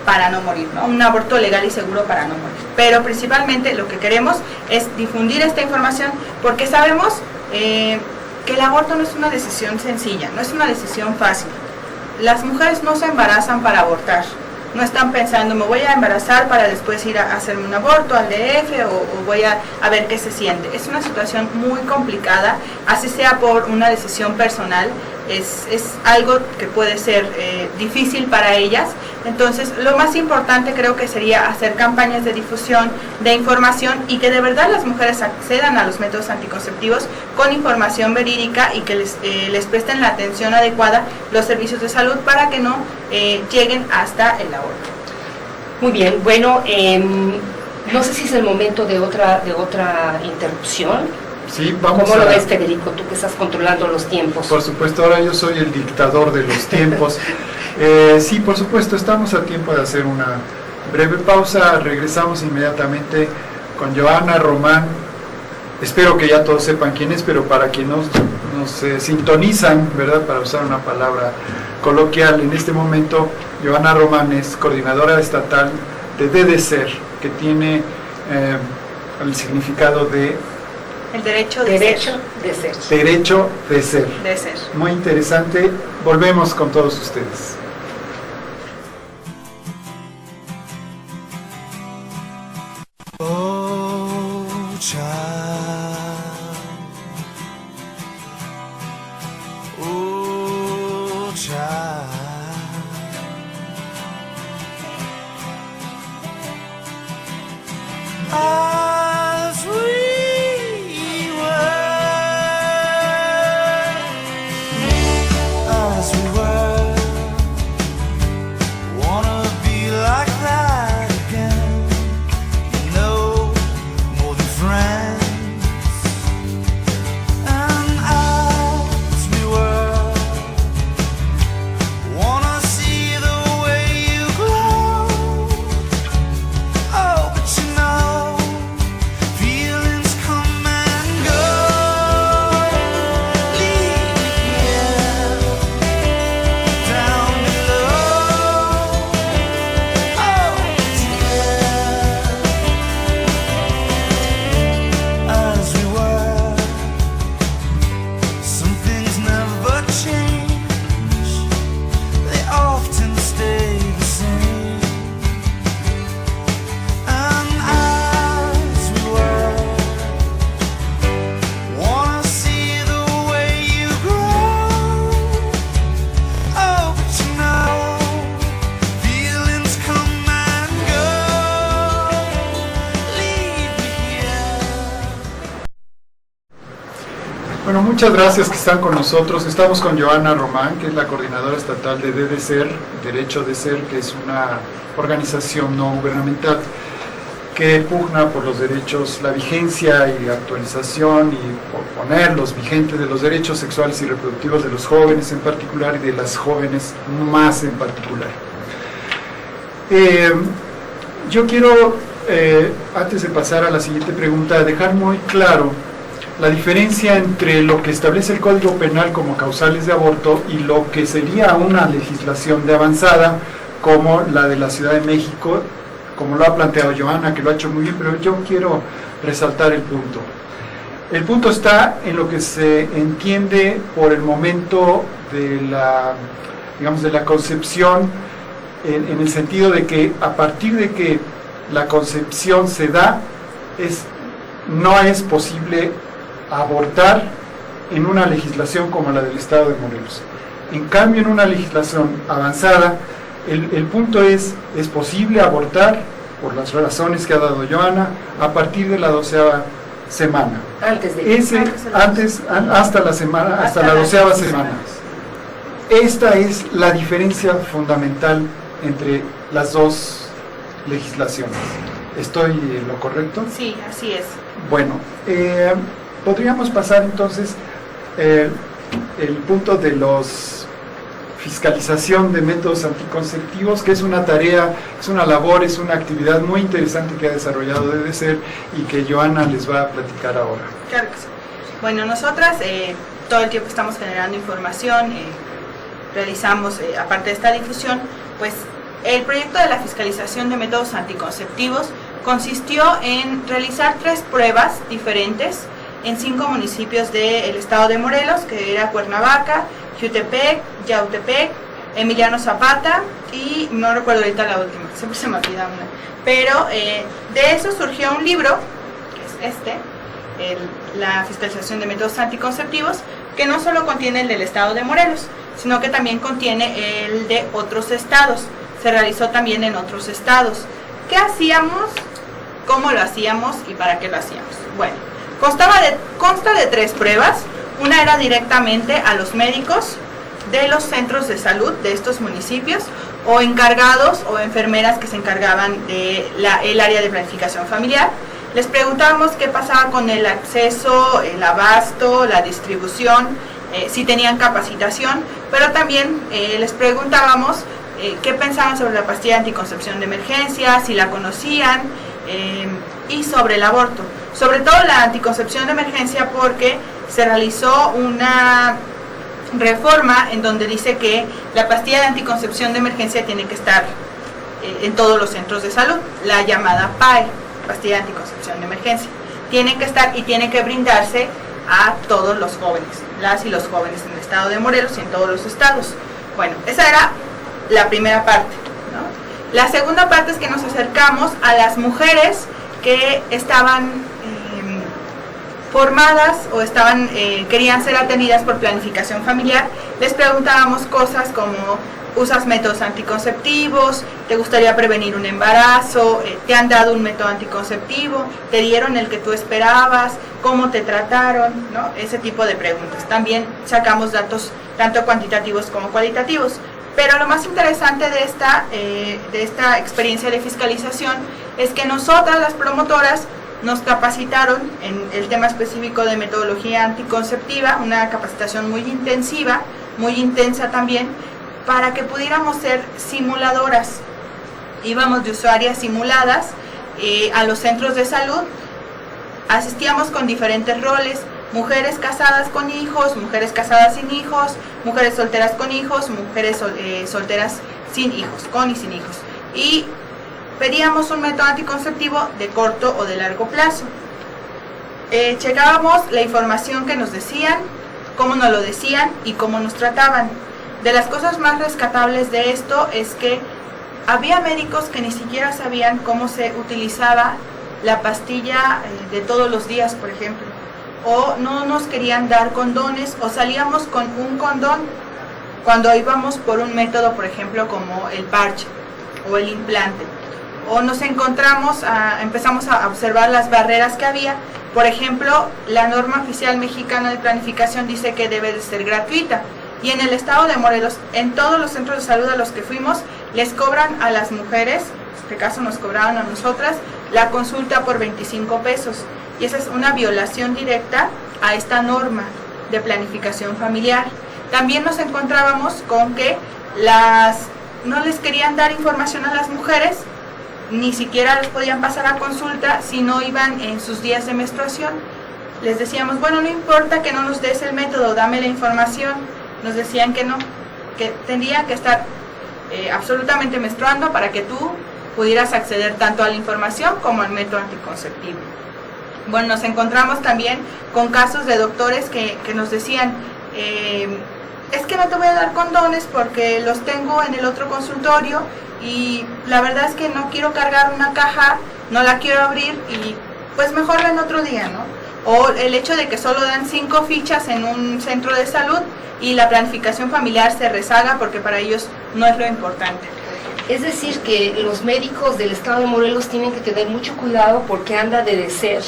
para no morir, ¿no? Un aborto legal y seguro para no morir. Pero principalmente lo que queremos es difundir esta información, porque sabemos que el aborto no es una decisión sencilla, no es una decisión fácil. Las mujeres no se embarazan para abortar, no están pensando, me voy a embarazar para después ir a hacerme un aborto al DF o voy a ver qué se siente. Es una situación muy complicada, así sea por una decisión personal, es algo que puede ser difícil para ellas. Entonces, lo más importante creo que sería hacer campañas de difusión, de información, y que de verdad las mujeres accedan a los métodos anticonceptivos con información verídica y que les presten la atención adecuada los servicios de salud para que no lleguen hasta el aborto. Muy bien, bueno, no sé si es el momento de otra interrupción. Sí, vamos. ¿Cómo lo ves, Federico, tú que estás controlando los tiempos? Por supuesto, ahora yo soy el dictador de los tiempos. Sí, por supuesto, estamos a tiempo de hacer una breve pausa. Regresamos inmediatamente con Johanna Román. Espero que ya todos sepan quién es, pero para quienes nos sintonizan, ¿verdad?, para usar una palabra coloquial, en este momento Johanna Román es coordinadora estatal de DDCER, que tiene el significado de el derecho de ser. Derecho de ser. De ser. Muy interesante. Volvemos con todos ustedes. Oh, child. Oh, child. As we were, wanna be like that again, you know, more than friends. And as we were, muchas gracias que están con nosotros. Estamos con Joana Román, que es la coordinadora estatal de DDCER, Derecho de Ser, que es una organización no gubernamental que pugna por los derechos, la vigencia y actualización y por ponerlos vigentes de los derechos sexuales y reproductivos de los jóvenes en particular y de las jóvenes más en particular. Yo quiero, antes de pasar a la siguiente pregunta, dejar muy claro la diferencia entre lo que establece el Código Penal como causales de aborto y lo que sería una legislación de avanzada como la de la Ciudad de México, como lo ha planteado Joana, que lo ha hecho muy bien, pero yo quiero resaltar el punto. El punto está en lo que se entiende por el momento de la, digamos, de la concepción, en el sentido de que a partir de que la concepción se da, no es posible abortar en una legislación como la del Estado de Morelos. En cambio, en una legislación avanzada, el punto es posible abortar, por las razones que ha dado Joana, a partir de la 12ª semana. Hasta la 12ª semana. Esta es la diferencia fundamental entre las dos legislaciones. ¿Estoy en lo correcto? Sí, así es. Bueno, podríamos pasar entonces el punto de los fiscalización de métodos anticonceptivos, que es una tarea, es una labor, es una actividad muy interesante que ha desarrollado DDCER y que Joana les va a platicar ahora. Claro que sí. Bueno, nosotras todo el tiempo estamos generando información, realizamos, aparte de esta difusión, pues el proyecto de la fiscalización de métodos anticonceptivos consistió en realizar 3 pruebas diferentes en 5 municipios del estado de Morelos, que era Cuernavaca, Jutepec, Yautepec, Emiliano Zapata y no recuerdo ahorita la última, siempre se me olvida una. Pero de eso surgió un libro, que es la fiscalización de métodos anticonceptivos, que no solo contiene el del estado de Morelos, sino que también contiene el de otros estados. Se realizó también en otros estados. ¿Qué hacíamos? ¿Cómo lo hacíamos? ¿Y para qué lo hacíamos? Bueno, consta de 3 pruebas. Una era directamente a los médicos de los centros de salud de estos municipios o encargados o enfermeras que se encargaban del área de planificación familiar. Les preguntábamos qué pasaba con el acceso, el abasto, la distribución, si tenían capacitación, pero también les preguntábamos qué pensaban sobre la pastilla de anticoncepción de emergencia, si la conocían, y sobre el aborto. Sobre todo la anticoncepción de emergencia, porque se realizó una reforma en donde dice que la pastilla de anticoncepción de emergencia tiene que estar en todos los centros de salud, la llamada PAE, pastilla de anticoncepción de emergencia. Tiene que estar y tiene que brindarse a todos los jóvenes, las y los jóvenes en el estado de Morelos y en todos los estados. Bueno, esa era la primera parte, ¿no? La segunda parte es que nos acercamos a las mujeres que estaban formadas o querían ser atendidas por planificación familiar. Les preguntábamos cosas como: ¿usas métodos anticonceptivos? ¿Te gustaría prevenir un embarazo? ¿Te han dado un método anticonceptivo? ¿Te dieron el que tú esperabas? ¿Cómo te trataron? ¿No? Ese tipo de preguntas. También sacamos datos tanto cuantitativos como cualitativos. Pero lo más interesante de esta experiencia de fiscalización es que nosotras, las promotoras, nos capacitaron en el tema específico de metodología anticonceptiva, una capacitación muy intensiva, muy intensa también, para que pudiéramos ser simuladoras. Íbamos de usuarias simuladas a los centros de salud, asistíamos con diferentes roles: mujeres casadas con hijos, mujeres casadas sin hijos, mujeres solteras con hijos, mujeres solteras sin hijos, con y sin hijos. Y pedíamos un método anticonceptivo de corto o de largo plazo. Checábamos la información que nos decían, cómo nos lo decían y cómo nos trataban. De las cosas más rescatables de esto es que había médicos que ni siquiera sabían cómo se utilizaba la pastilla de todos los días, por ejemplo, o no nos querían dar condones, o salíamos con un condón cuando íbamos por un método, por ejemplo, como el parche o el implante. O nos empezamos a observar las barreras que había Por ejemplo, la norma oficial mexicana de planificación dice que debe de ser gratuita. Y en el estado de Morelos, en todos los centros de salud a los que fuimos, les cobran a las mujeres, en este caso nos cobraban a nosotras, la consulta por 25 pesos. Y esa es una violación directa a esta norma de planificación familiar. También nos encontrábamos con que no les querían dar información a las mujeres, ni siquiera les podían pasar a consulta si no iban en sus días de menstruación. Les decíamos, bueno, no importa que no nos des el método, dame la información. Nos decían que no, que tendría que estar absolutamente menstruando para que tú pudieras acceder tanto a la información como al método anticonceptivo. Bueno, nos encontramos también con casos de doctores que nos decían, es que no te voy a dar condones porque los tengo en el otro consultorio y la verdad es que no quiero cargar una caja, no la quiero abrir y pues mejor en otro día, ¿no? O el hecho de que solo dan 5 fichas en un centro de salud y la planificación familiar se rezaga porque para ellos no es lo importante. Es decir, que los médicos del estado de Morelos tienen que tener mucho cuidado porque anda de deser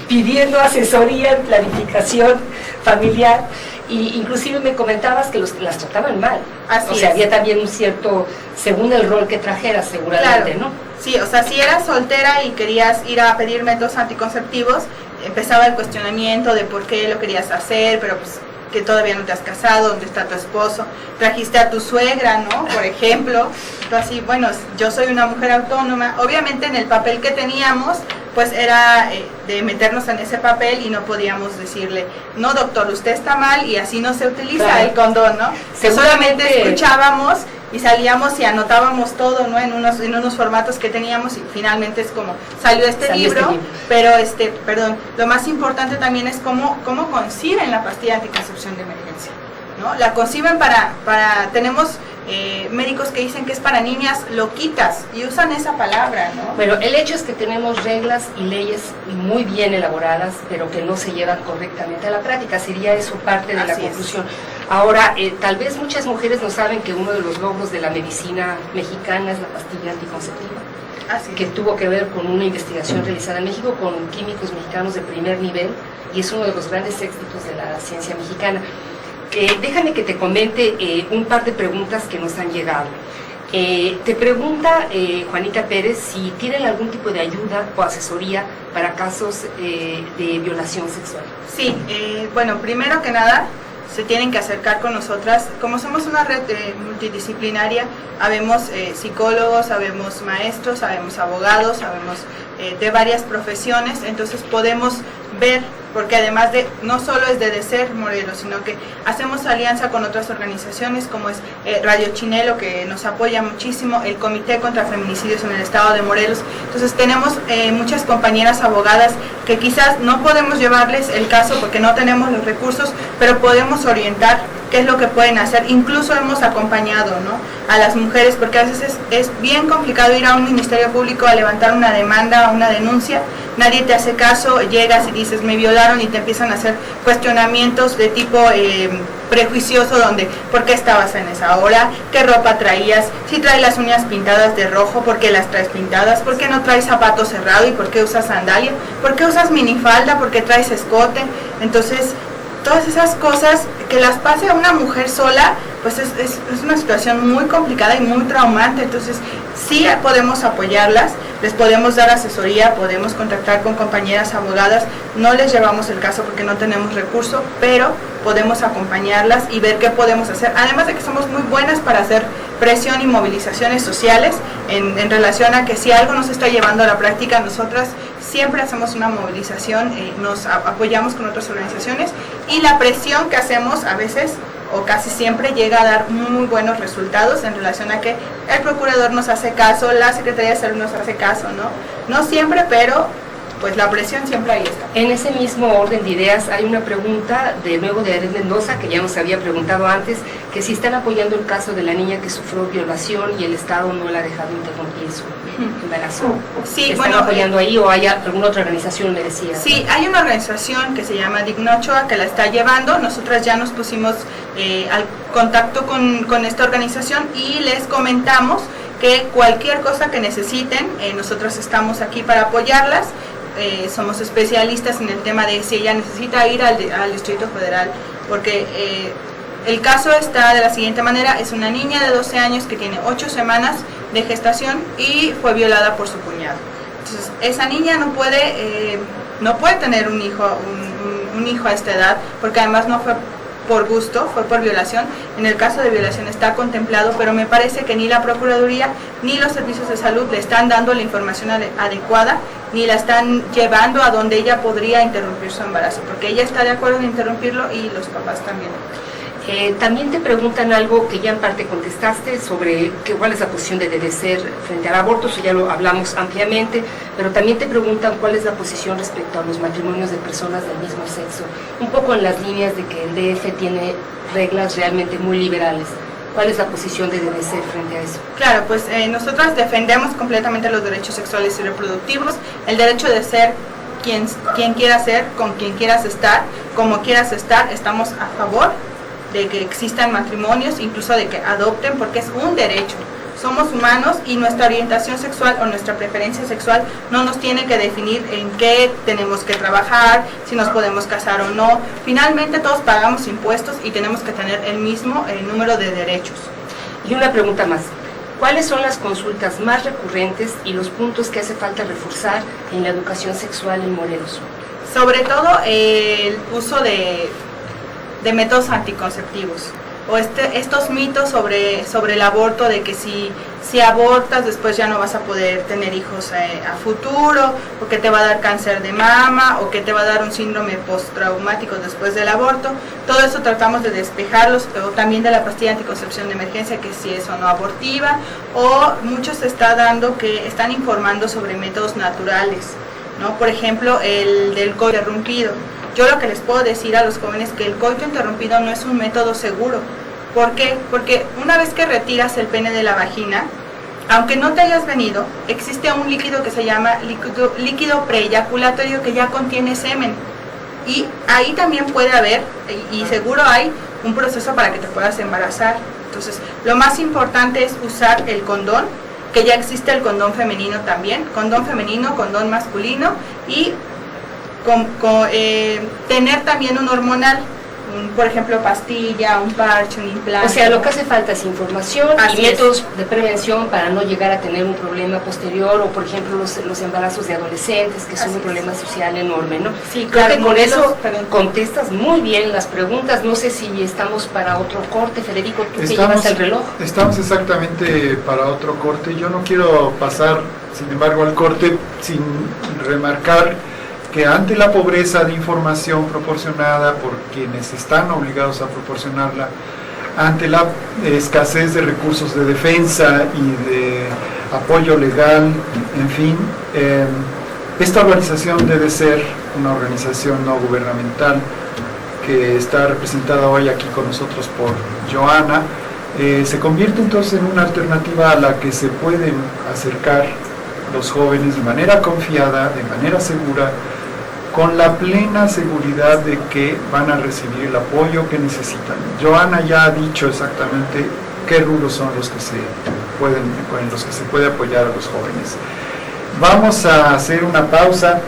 pidiendo asesoría en planificación familiar, y inclusive me comentabas que las trataban mal. Así o sea, es. había también un cierto, según el rol que trajeras seguramente, Claro. ¿no? Sí, o sea, si eras soltera y querías ir a pedir métodos anticonceptivos, empezaba el cuestionamiento de por qué lo querías hacer, pero pues que todavía no te has casado, dónde está tu esposo, trajiste a tu suegra, ¿no? Por ejemplo, tú así, bueno, yo soy una mujer autónoma, obviamente en el papel que teníamos, pues era de meternos en ese papel y no podíamos decirle, no doctor, usted está mal y así no se utiliza Claro. el condón, ¿no? Solamente escuchábamos y salíamos y anotábamos todo, ¿no? En unos formatos que teníamos y finalmente es como salió este libro, pero lo más importante también es cómo conciben la pastilla anticoncepción de emergencia, ¿no? La conciben tenemos médicos que dicen que es para niñas loquitas y usan esa palabra, ¿no? Bueno, el hecho es que tenemos reglas y leyes muy bien elaboradas, pero que no se llevan correctamente a la práctica. Sería eso parte de la Así es. conclusión. Ahora, tal vez muchas mujeres no saben que uno de los logros de la medicina mexicana es la pastilla anticonceptiva, Así que es. tuvo que ver con una investigación realizada en México con químicos mexicanos de primer nivel, y es uno de los grandes éxitos de la ciencia mexicana. Déjame que te comente un par de preguntas que nos han llegado. Te pregunta Juanita Pérez si tienen algún tipo de ayuda o asesoría para casos de violación sexual. Sí, bueno, primero que nada, se tienen que acercar con nosotras. Como somos una red multidisciplinaria, habemos psicólogos, habemos maestros, habemos abogados, habemos de varias profesiones, entonces podemos ver, porque además de, no solo es de DESER Morelos, sino que hacemos alianza con otras organizaciones como es Radio Chinelo, que nos apoya muchísimo, el Comité contra Feminicidios en el estado de Morelos. Entonces tenemos muchas compañeras abogadas que quizás no podemos llevarles el caso porque no tenemos los recursos, pero podemos orientar qué es lo que pueden hacer. Incluso hemos acompañado, ¿no?, a las mujeres, porque a veces es bien complicado ir a un ministerio público a levantar una demanda, una denuncia, nadie te hace caso, llegas y dices me violaron y te empiezan a hacer cuestionamientos de tipo prejuicioso, donde ¿por qué estabas en esa hora? ¿Qué ropa traías? Si traes las uñas pintadas de rojo, ¿por qué las traes pintadas? ¿Por qué no traes zapato cerrado y por qué usas sandalia? ¿Por qué usas minifalda? ¿Por qué traes escote? Entonces, todas esas cosas que las pase a una mujer sola, pues es una situación muy complicada y muy traumante. Entonces sí podemos apoyarlas, les podemos dar asesoría, podemos contactar con compañeras abogadas, no les llevamos el caso porque no tenemos recurso, pero podemos acompañarlas y ver qué podemos hacer, además de que somos muy buenas para hacer presión y movilizaciones sociales en relación a que si algo nos está llevando a la práctica, nosotras siempre hacemos una movilización, nos apoyamos con otras organizaciones y la presión que hacemos a veces o casi siempre llega a dar muy buenos resultados en relación a que el procurador nos hace caso, la Secretaría de Salud nos hace caso, ¿no? No siempre, pero pues la presión siempre ahí está. En ese mismo orden de ideas hay una pregunta de nuevo de Aret Mendoza, que ya nos había preguntado antes, que si están apoyando el caso de la niña que sufrió violación y el Estado no la ha dejado interrumpir su embarazo. Sí, ¿Están bueno, apoyando ahí o hay alguna otra organización, me decía? Sí, hay una organización que se llama Dignochoa que la está llevando. Nosotras ya nos pusimos al contacto con esta organización y les comentamos que cualquier cosa que necesiten, nosotros estamos aquí para apoyarlas. somos especialistas en el tema de si ella necesita ir al Distrito Federal, porque el caso está de la siguiente manera: es una niña de 12 años que tiene 8 semanas de gestación y fue violada por su cuñado. Entonces, esa niña no puede tener un hijo a esta edad, porque además no fue por gusto, fue por violación. En el caso de violación está contemplado, pero me parece que ni la Procuraduría ni los servicios de salud le están dando la información adecuada, ni la están llevando a donde ella podría interrumpir su embarazo, porque ella está de acuerdo en interrumpirlo y los papás también. También te preguntan algo que ya en parte contestaste sobre cuál es la posición de DDCER frente al aborto, eso ya lo hablamos ampliamente, pero también te preguntan cuál es la posición respecto a los matrimonios de personas del mismo sexo, un poco en las líneas de que el DF tiene reglas realmente muy liberales. ¿Cuál es la posición de DDCER frente a eso? Claro, pues nosotras defendemos completamente los derechos sexuales y reproductivos, el derecho de ser quien quieras ser, con quien quieras estar, como quieras estar. Estamos a favor de que existan matrimonios, incluso de que adopten, porque es un derecho. Somos humanos y nuestra orientación sexual o nuestra preferencia sexual no nos tiene que definir en qué tenemos que trabajar, si nos podemos casar o no. Finalmente todos pagamos impuestos y tenemos que tener el mismo número de derechos. Y una pregunta más: ¿cuáles son las consultas más recurrentes y los puntos que hace falta reforzar en la educación sexual en Morelos? Sobre todo el uso de métodos anticonceptivos, o estos mitos sobre el aborto, de que si abortas después ya no vas a poder tener hijos a futuro, o que te va a dar cáncer de mama, o que te va a dar un síndrome postraumático después del aborto. Todo eso tratamos de despejarlos, o también de la pastilla de anticoncepción de emergencia, que si es o no abortiva, o muchos se está dando que están informando sobre métodos naturales, ¿no? Por ejemplo, el del coito interrumpido. Yo lo que les puedo decir a los jóvenes es que el coito interrumpido no es un método seguro. ¿Por qué? Porque una vez que retiras el pene de la vagina, aunque no te hayas venido, existe un líquido que se llama líquido preeyaculatorio que ya contiene semen. Y ahí también puede haber, y seguro hay, un proceso para que te puedas embarazar. Entonces, lo más importante es usar el condón, que ya existe el condón femenino también, condón femenino, condón masculino, y tener también un hormonal, por ejemplo pastilla, un parche, un implante. O sea, lo que hace falta es información y métodos de prevención para no llegar a tener un problema posterior, o por ejemplo los embarazos de adolescentes, que son un problema social enorme, ¿no? Sí, claro. Creo que con eso contestas muy bien las preguntas. No sé si estamos para otro corte, Federico, tú que llevas el reloj. Estamos exactamente para otro corte. Yo no quiero pasar, sin embargo, al corte sin remarcar que ante la pobreza de información proporcionada por quienes están obligados a proporcionarla, ante la escasez de recursos de defensa y de apoyo legal, en fin, esta organización debe ser una organización no gubernamental que está representada hoy aquí con nosotros por Joana. Se convierte entonces en una alternativa a la que se pueden acercar los jóvenes de manera confiada, de manera segura, con la plena seguridad de que van a recibir el apoyo que necesitan. Joana ya ha dicho exactamente qué rubros son los que en los que se puede apoyar a los jóvenes. Vamos a hacer una pausa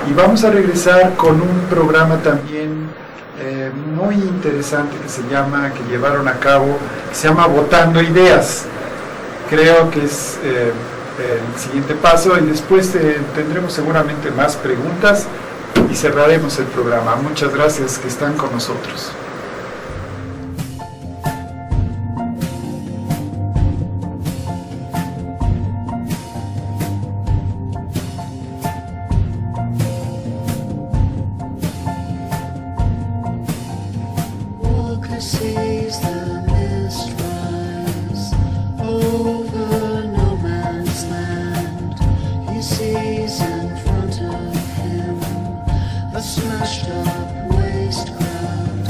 y vamos a regresar con un programa también muy interesante que llevaron a cabo, que se llama Votando Ideas. Creo que es el siguiente paso, y después tendremos seguramente más preguntas y cerraremos el programa. Muchas gracias que están con nosotros. Smashed up waste ground.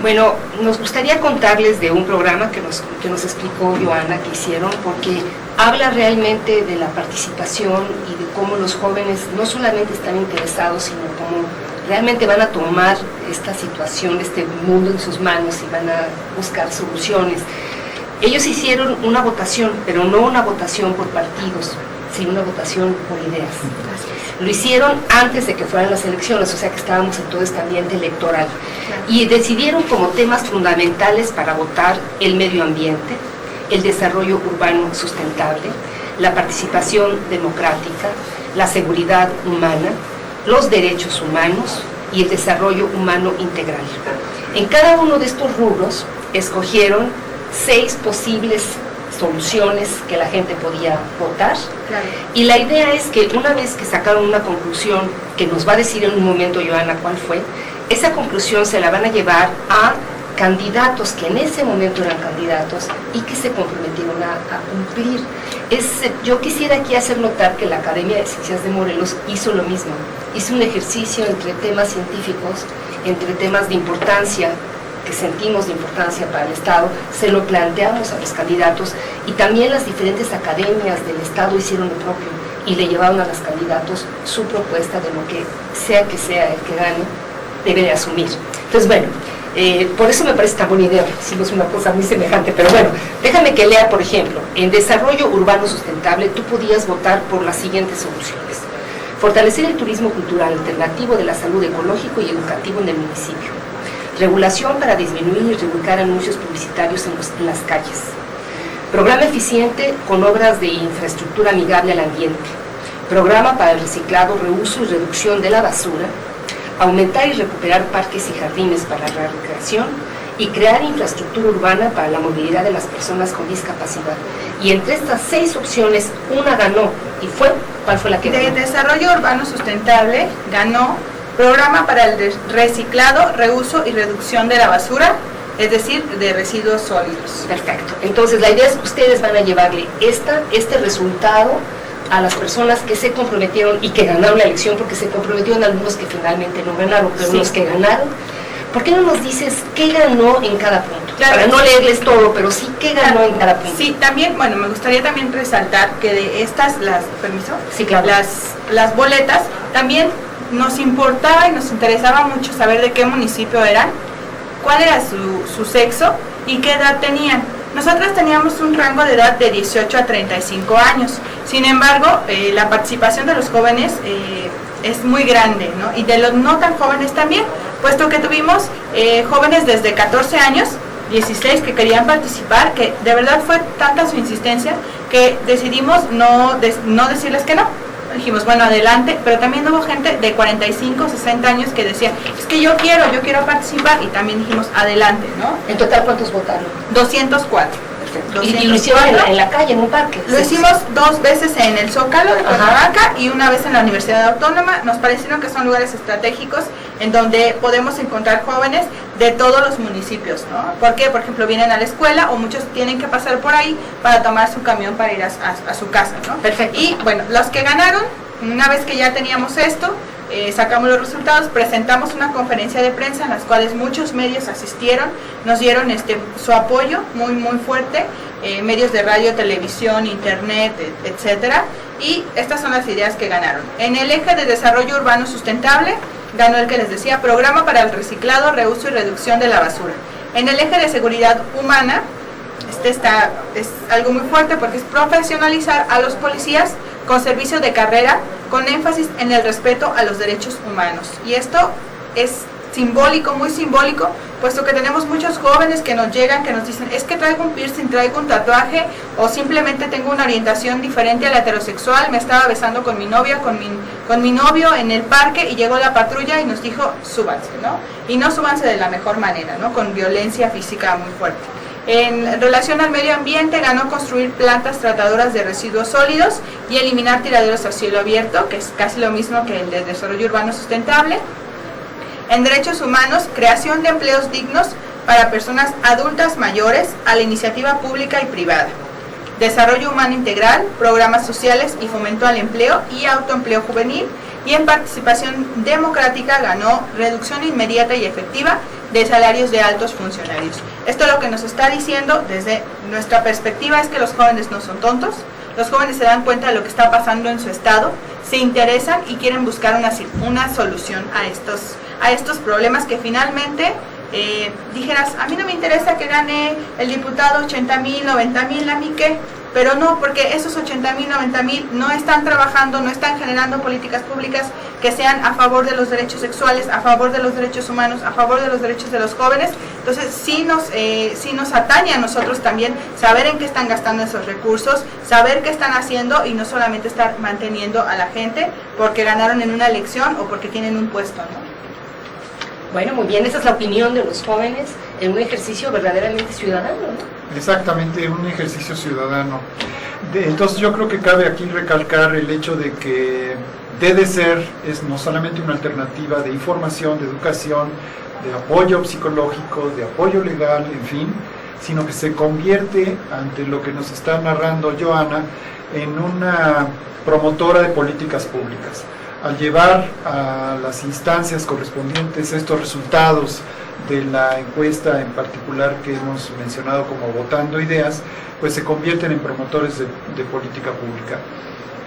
Bueno, nos gustaría contarles de un programa que nos explicó Joana, que hicieron, porque habla realmente de la participación y de cómo los jóvenes no solamente están interesados, sino cómo realmente van a tomar esta situación, este mundo en sus manos y van a buscar soluciones. Ellos hicieron una votación, pero no una votación por partidos, sino una votación por ideas. Lo hicieron antes de que fueran las elecciones, o sea que estábamos en todo este ambiente electoral. Y decidieron como temas fundamentales para votar el medio ambiente, el desarrollo urbano sustentable, la participación democrática, la seguridad humana, los derechos humanos y el desarrollo humano integral. En cada uno de estos rubros escogieron 6 posibles soluciones que la gente podía votar. Claro. Y la idea es que una vez que sacaron una conclusión, que nos va a decir en un momento Joana cuál fue, esa conclusión se la van a llevar a candidatos que en ese momento eran candidatos y que se comprometieron a cumplir. Yo quisiera aquí hacer notar que la Academia de Ciencias de Morelos hizo lo mismo, hizo un ejercicio entre temas científicos, entre temas de importancia, que sentimos de importancia para el Estado, se lo planteamos a los candidatos y también las diferentes academias del Estado hicieron lo propio y le llevaron a los candidatos su propuesta de lo que sea el que gane, debe de asumir. Entonces, bueno, por eso me parece tan buena idea, hicimos una cosa muy semejante, pero bueno, déjame que lea, por ejemplo, en desarrollo urbano sustentable tú podías votar por las siguientes soluciones: fortalecer el turismo cultural alternativo, de la salud, ecológico y educativo en el municipio; regulación para disminuir y reubicar anuncios publicitarios en las calles; programa eficiente con obras de infraestructura amigable al ambiente; programa para el reciclado, reuso y reducción de la basura; aumentar y recuperar parques y jardines para la recreación; y crear infraestructura urbana para la movilidad de las personas con discapacidad. Y entre estas 6 opciones, una ganó, y ¿cuál fue la que ganó? De desarrollo urbano sustentable ganó programa para el reciclado, reuso y reducción de la basura, es decir, de residuos sólidos. Perfecto. Entonces la idea es que ustedes van a llevarle este resultado a las personas que se comprometieron y que ganaron la elección, porque se comprometieron algunos que finalmente no ganaron, pero Sí. los que ganaron, ¿por qué no nos dices qué ganó en cada punto? Claro. Para no leerles todo, pero sí qué ganó en cada punto. Sí, también, bueno, me gustaría también resaltar que de estas, ¿permiso? Sí, claro. Las boletas, también nos importaba y nos interesaba mucho saber de qué municipio eran, cuál era su sexo y qué edad tenían. Nosotros teníamos un rango de edad de 18 a 35 años, sin embargo, la participación de los jóvenes es muy grande, ¿no? Y de los no tan jóvenes también, puesto que tuvimos jóvenes desde 14 años, 16 que querían participar, que de verdad fue tanta su insistencia que decidimos no decirles que no. Dijimos, bueno, adelante, pero también hubo gente de 45, 60 años que decía, es que yo quiero participar, y también dijimos, adelante, ¿no? ¿En total cuántos votaron? 204. Perfecto. Y lo hicieron en la calle, en un parque. Lo hicimos 2 veces en el Zócalo de Cuernavaca y una vez en la Universidad Autónoma. Nos parecieron que son lugares estratégicos en donde podemos encontrar jóvenes de todos los municipios, ¿no? Porque, por ejemplo, vienen a la escuela o muchos tienen que pasar por ahí para tomar su camión para ir a su casa, ¿no? Perfecto. Y bueno, los que ganaron, una vez que ya teníamos esto, sacamos los resultados, presentamos una conferencia de prensa en las cuales muchos medios asistieron, nos dieron su apoyo muy muy fuerte, medios de radio, televisión, internet, etcétera, y estas son las ideas que ganaron. En el eje de desarrollo urbano sustentable ganó el que les decía, programa para el reciclado, reuso y reducción de la basura. En el eje de seguridad humana, es algo muy fuerte porque es profesionalizar a los policías con servicio de carrera, con énfasis en el respeto a los derechos humanos. Y esto es simbólico, muy simbólico, puesto que tenemos muchos jóvenes que nos llegan, que nos dicen, es que traigo un piercing, traigo un tatuaje, o simplemente tengo una orientación diferente a la heterosexual, me estaba besando con mi novia, con mi novio en el parque, y llegó la patrulla y nos dijo, súbanse, ¿no? Y no súbanse de la mejor manera, ¿no? Con violencia física muy fuerte. En relación al medio ambiente, ganó construir plantas tratadoras de residuos sólidos y eliminar tiraderos a cielo abierto, que es casi lo mismo que el de desarrollo urbano sustentable. En derechos humanos, creación de empleos dignos para personas adultas mayores a la iniciativa pública y privada. Desarrollo humano integral, programas sociales y fomento al empleo y autoempleo juvenil. Y en participación democrática ganó reducción inmediata y efectiva de salarios de altos funcionarios. Esto lo que nos está diciendo desde nuestra perspectiva es que los jóvenes no son tontos, los jóvenes se dan cuenta de lo que está pasando en su estado, se interesan y quieren buscar una solución a estos problemas que finalmente dijeras, a mí no me interesa que gane el diputado 80,000, 90,000, a mí qué, pero no, porque esos 80,000, 90,000 no están trabajando, no están generando políticas públicas que sean a favor de los derechos sexuales, a favor de los derechos humanos, a favor de los derechos de los jóvenes. Entonces sí nos atañe a nosotros también saber en qué están gastando esos recursos, saber qué están haciendo y no solamente estar manteniendo a la gente porque ganaron en una elección o porque tienen un puesto, ¿no? Bueno, muy bien, esa es la opinión de los jóvenes en un ejercicio verdaderamente ciudadano, ¿no? Exactamente, un ejercicio ciudadano. Entonces yo creo que cabe aquí recalcar el hecho de que DDCER es no solamente una alternativa de información, de educación, de apoyo psicológico, de apoyo legal, en fin, sino que se convierte, ante lo que nos está narrando Joana, en una promotora de políticas públicas. Al llevar a las instancias correspondientes estos resultados de la encuesta en particular que hemos mencionado como Votando Ideas, pues se convierten en promotores de política pública.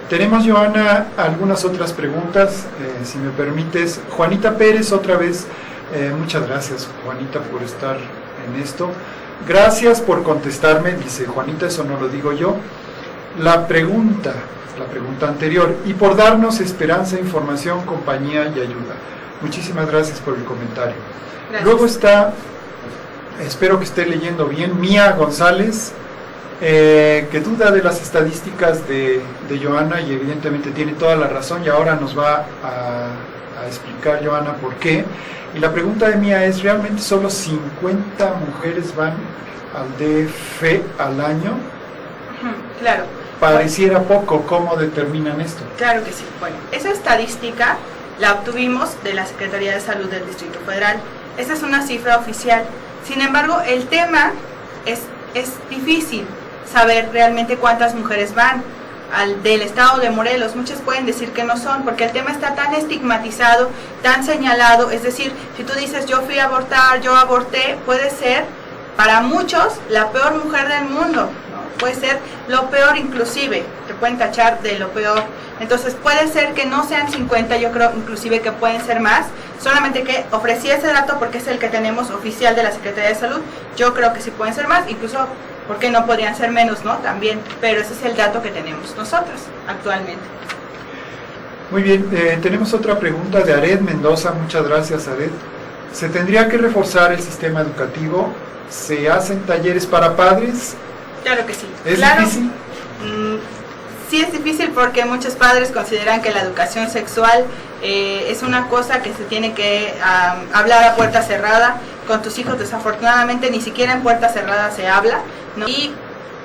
Tenemos, Joana, algunas otras preguntas, si me permites. Juanita Pérez, otra vez, muchas gracias, Juanita, por estar en esto. Gracias por contestarme, dice Juanita, eso no lo digo yo, la pregunta anterior, y por darnos esperanza, información, compañía y ayuda. Muchísimas gracias por el comentario. Gracias. Luego está, espero que esté leyendo bien, Mía González, que duda de las estadísticas de Joana, y evidentemente tiene toda la razón, y ahora nos va a explicar Joana por qué. Y la pregunta de Mía es, ¿realmente solo 50 mujeres van al DF al año? Claro. Pareciera poco. ¿Cómo determinan esto? Claro que sí. Bueno, esa estadística la obtuvimos de la Secretaría de Salud del Distrito Federal. Esa es una cifra oficial. Sin embargo, el tema es difícil saber realmente cuántas mujeres van del estado de Morelos. Muchas pueden decir que no son, porque el tema está tan estigmatizado, tan señalado. Es decir, si tú dices yo fui a abortar, yo aborté, puede ser para muchos la peor mujer del mundo, ¿no? Puede ser lo peor, inclusive te pueden tachar de lo peor. Entonces puede ser que no sean 50, yo creo inclusive que pueden ser más, solamente que ofrecí ese dato porque es el que tenemos oficial de la Secretaría de Salud. Yo creo que sí pueden ser más, incluso porque no podrían ser menos, ¿no? También, pero ese es el dato que tenemos nosotros actualmente. Muy bien, tenemos otra pregunta de Ared Mendoza. Muchas gracias, Ared. ¿Se tendría que reforzar el sistema educativo? ¿Se hacen talleres para padres? Claro que sí. ¿Es claro, difícil? Sí es difícil porque muchos padres consideran que la educación sexual es una cosa que se tiene que hablar a puerta cerrada. Con tus hijos desafortunadamente ni siquiera en puerta cerrada se habla, ¿no? Y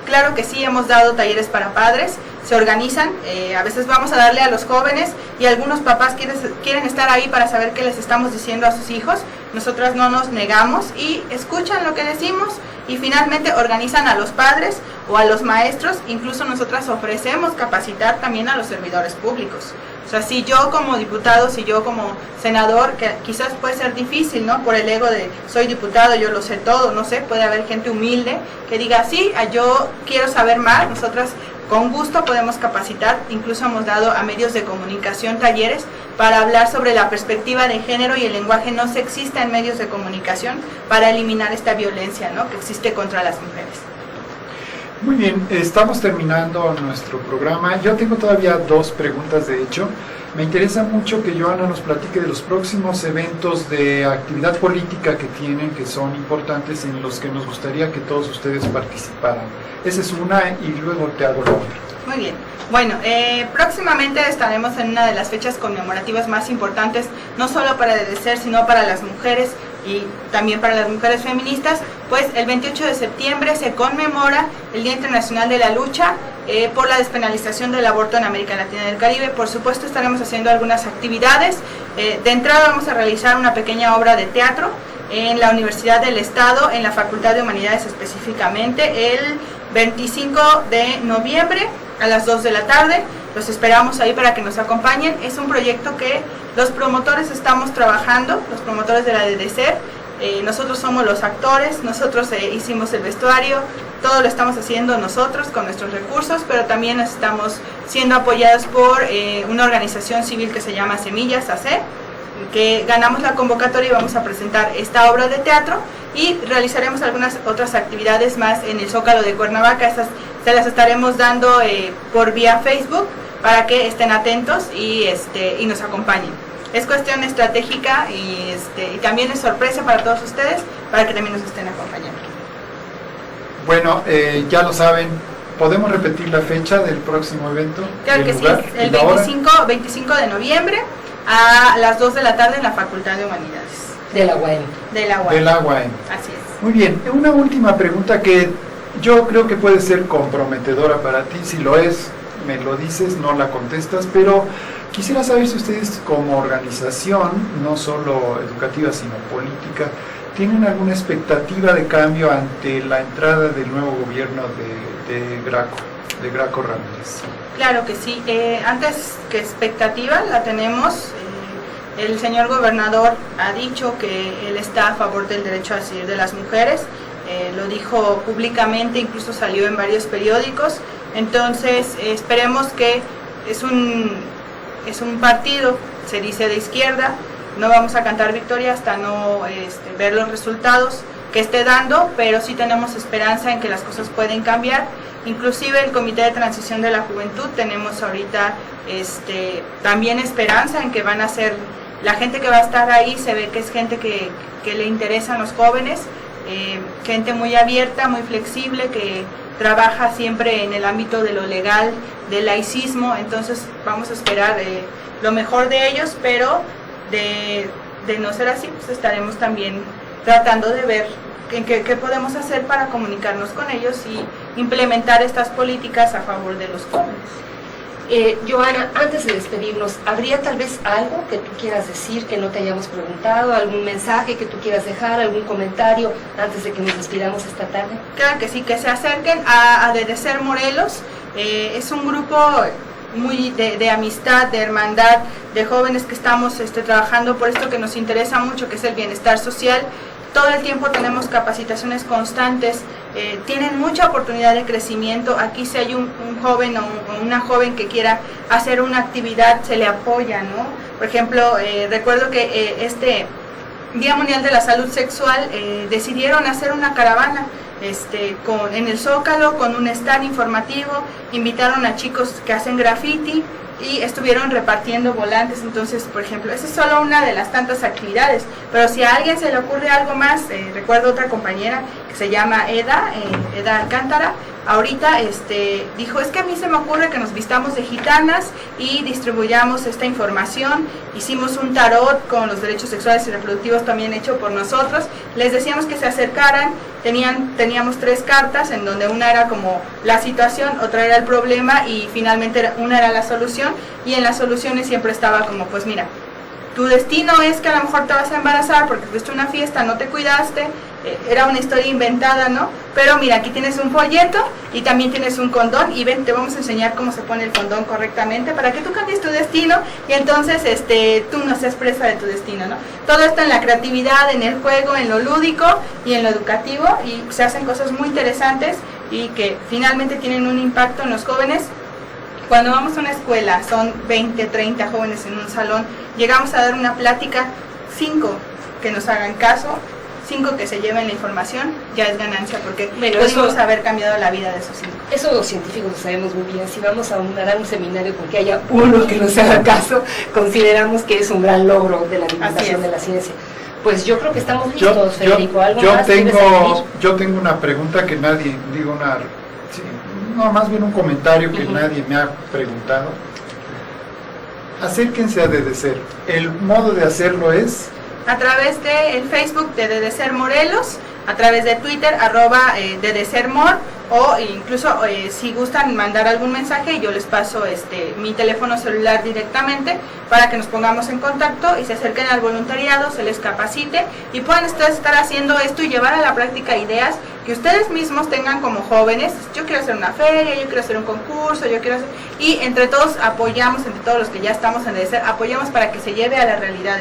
claro que sí, hemos dado talleres para padres, se organizan, a veces vamos a darle a los jóvenes y algunos papás quieren estar ahí para saber qué les estamos diciendo a sus hijos. Nosotras no nos negamos y escuchan lo que decimos y finalmente organizan a los padres o a los maestros. Incluso nosotras ofrecemos capacitar también a los servidores públicos. O sea, si yo como diputado, si yo como senador, que quizás puede ser difícil, ¿no? Por el ego de soy diputado, yo lo sé todo, no sé, puede haber gente humilde que diga, sí, yo quiero saber más. Nosotras con gusto podemos capacitar, incluso hemos dado a medios de comunicación talleres para hablar sobre la perspectiva de género y el lenguaje no sexista en medios de comunicación para eliminar esta violencia, ¿no? que existe contra las mujeres. Muy bien, estamos terminando nuestro programa. Yo tengo todavía dos preguntas, de hecho. Me interesa mucho que Joana nos platique de los próximos eventos de actividad política que tienen, que son importantes, en los que nos gustaría que todos ustedes participaran. Esa es una y luego te hago la otra. Muy bien. Bueno, próximamente estaremos en una de las fechas conmemorativas más importantes, no solo para DDCER, sino para las mujeres y también para las mujeres feministas, pues el 28 de septiembre se conmemora el Día Internacional de la Lucha por la despenalización del aborto en América Latina y el Caribe. Por supuesto estaremos haciendo algunas actividades. De entrada vamos a realizar una pequeña obra de teatro en la Universidad del Estado, en la Facultad de Humanidades específicamente, el 25 de noviembre a las 2 de la tarde. Los esperamos ahí para que nos acompañen. Es un proyecto que los promotores estamos trabajando, los promotores de la DDCER, nosotros somos los actores, nosotros hicimos el vestuario, todo lo estamos haciendo nosotros con nuestros recursos, pero también estamos siendo apoyados por una organización civil que se llama Semillas AC, que ganamos la convocatoria y vamos a presentar esta obra de teatro y realizaremos algunas otras actividades más en el Zócalo de Cuernavaca. Estas se las estaremos dando por vía Facebook para que estén atentos y nos acompañen. Es cuestión estratégica y también es sorpresa para todos ustedes, para que también nos estén acompañando. Bueno, ya lo saben, ¿podemos repetir la fecha del próximo evento? Claro que lugar, sí, el 25 de noviembre a las 2 de la tarde en la Facultad de Humanidades. De la UAM. De la UAM. De la UAM. Así es. Muy bien, una última pregunta que yo creo que puede ser comprometedora para ti. Si lo es, me lo dices, no la contestas, pero quisiera saber si ustedes como organización, no solo educativa sino política, ¿tienen alguna expectativa de cambio ante la entrada del nuevo gobierno de Graco Ramírez? Claro que sí. Antes que expectativa la tenemos. El señor gobernador ha dicho que él está a favor del derecho a decidir de las mujeres. Lo dijo públicamente, incluso salió en varios periódicos. Entonces esperemos que es un partido, se dice, de izquierda. No vamos a cantar victoria hasta no ver los resultados que esté dando, pero sí tenemos esperanza en que las cosas pueden cambiar. Inclusive el Comité de Transición de la Juventud, tenemos ahorita también esperanza en que van a ser, la gente que va a estar ahí se ve que es gente que le interesan los jóvenes, gente muy abierta, muy flexible, que trabaja siempre en el ámbito de lo legal, del laicismo. Entonces vamos a esperar lo mejor de ellos, pero de no ser así, pues estaremos también tratando de ver qué podemos hacer para comunicarnos con ellos y implementar estas políticas a favor de los jóvenes. Joana, antes de despedirnos, ¿habría tal vez algo que tú quieras decir que no te hayamos preguntado? ¿Algún mensaje que tú quieras dejar? ¿Algún comentario antes de que nos despidamos esta tarde? Claro que sí, que se acerquen a DDCER Morelos. Es un grupo muy de amistad, de hermandad, de jóvenes que estamos trabajando por esto que nos interesa mucho, que es el bienestar social. Todo el tiempo tenemos capacitaciones constantes, tienen mucha oportunidad de crecimiento. Aquí si hay un joven o una joven que quiera hacer una actividad, se le apoya, ¿no? Por ejemplo, recuerdo que este Día Mundial de la Salud Sexual decidieron hacer una caravana en el Zócalo con un stand informativo, invitaron a chicos que hacen graffiti y estuvieron repartiendo volantes. Entonces, por ejemplo, esa es solo una de las tantas actividades, pero si a alguien se le ocurre algo más, recuerdo otra compañera que se llama Eda Alcántara, ahorita dijo, es que a mí se me ocurre que nos vistamos de gitanas y distribuyamos esta información. Hicimos un tarot con los derechos sexuales y reproductivos también hecho por nosotros. Les decíamos que se acercaran, teníamos 3 cartas en donde una era como la situación, otra era el problema y finalmente una era la solución, y en las soluciones siempre estaba como, pues mira, tu destino es que a lo mejor te vas a embarazar porque fuiste a una fiesta, no te cuidaste, era una historia inventada, ¿no? Pero mira, aquí tienes un folleto y también tienes un condón y ven, te vamos a enseñar cómo se pone el condón correctamente para que tú cambies tu destino y entonces tú no seas presa de tu destino, ¿no? Todo esto en la creatividad, en el juego, en lo lúdico y en lo educativo, y se hacen cosas muy interesantes y que finalmente tienen un impacto en los jóvenes. Cuando vamos a una escuela, son 20, 30 jóvenes en un salón, llegamos a dar una plática, 5 que nos hagan caso, 5 que se lleven la información, ya es ganancia, porque podemos haber cambiado la vida de esos 5. Eso los científicos lo sabemos muy bien. Si vamos a dar un seminario con que haya uno que nos haga caso, consideramos que es un gran logro de la divulgación de la ciencia. Pues yo creo que estamos listos, Federico. ¿Algo más? Yo tengo una pregunta que nadie, más bien un comentario que nadie me ha preguntado. Acérquense a DDCER. El modo de hacerlo es a través del Facebook de DDCER Morelos, a través de Twitter, @DDCERMor, o incluso si gustan mandar algún mensaje, yo les paso mi teléfono celular directamente para que nos pongamos en contacto y se acerquen al voluntariado, se les capacite y puedan estar haciendo esto y llevar a la práctica ideas que ustedes mismos tengan como jóvenes. Yo quiero hacer una feria, yo quiero hacer un concurso, yo quiero hacer... Y entre todos apoyamos, entre todos los que ya estamos en EDESER, apoyamos para que se lleve a la realidad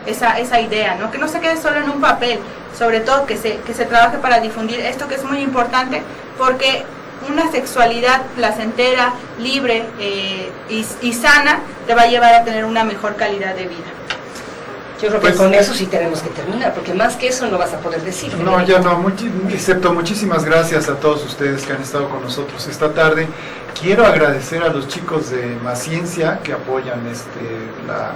esa idea, ¿no? Que no se quede solo en un papel, sobre todo que se trabaje para difundir esto, que es muy importante, porque una sexualidad placentera, libre y sana te va a llevar a tener una mejor calidad de vida. Yo creo que con eso sí tenemos que terminar, porque más que eso no vas a poder decir. No, ya no, excepto muchísimas gracias a todos ustedes que han estado con nosotros esta tarde. Quiero agradecer a los chicos de Maciencia que apoyan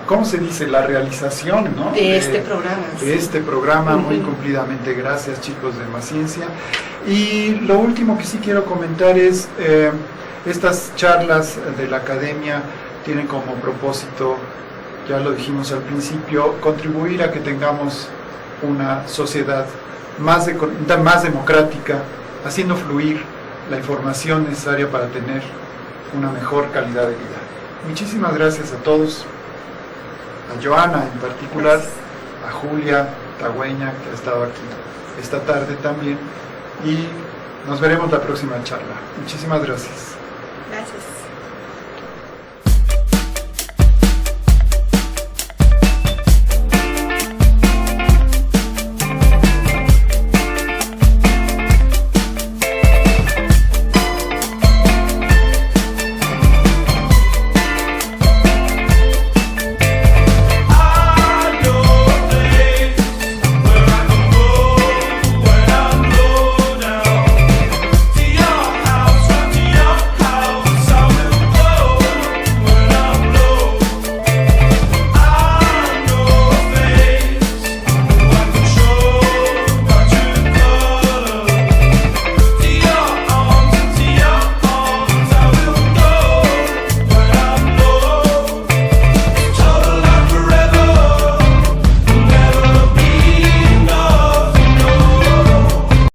¿cómo se dice? La realización, ¿no? De este programa. De este programa, muy cumplidamente. Gracias, chicos de Maciencia. Y lo último que sí quiero comentar es, estas charlas de la academia tienen como propósito, ya lo dijimos al principio, contribuir a que tengamos una sociedad más democrática, haciendo fluir la información necesaria para tener una mejor calidad de vida. Muchísimas gracias a todos, a Joana en particular, a Julia Tagüeña, que ha estado aquí esta tarde también, y nos veremos la próxima charla. Muchísimas gracias. Gracias.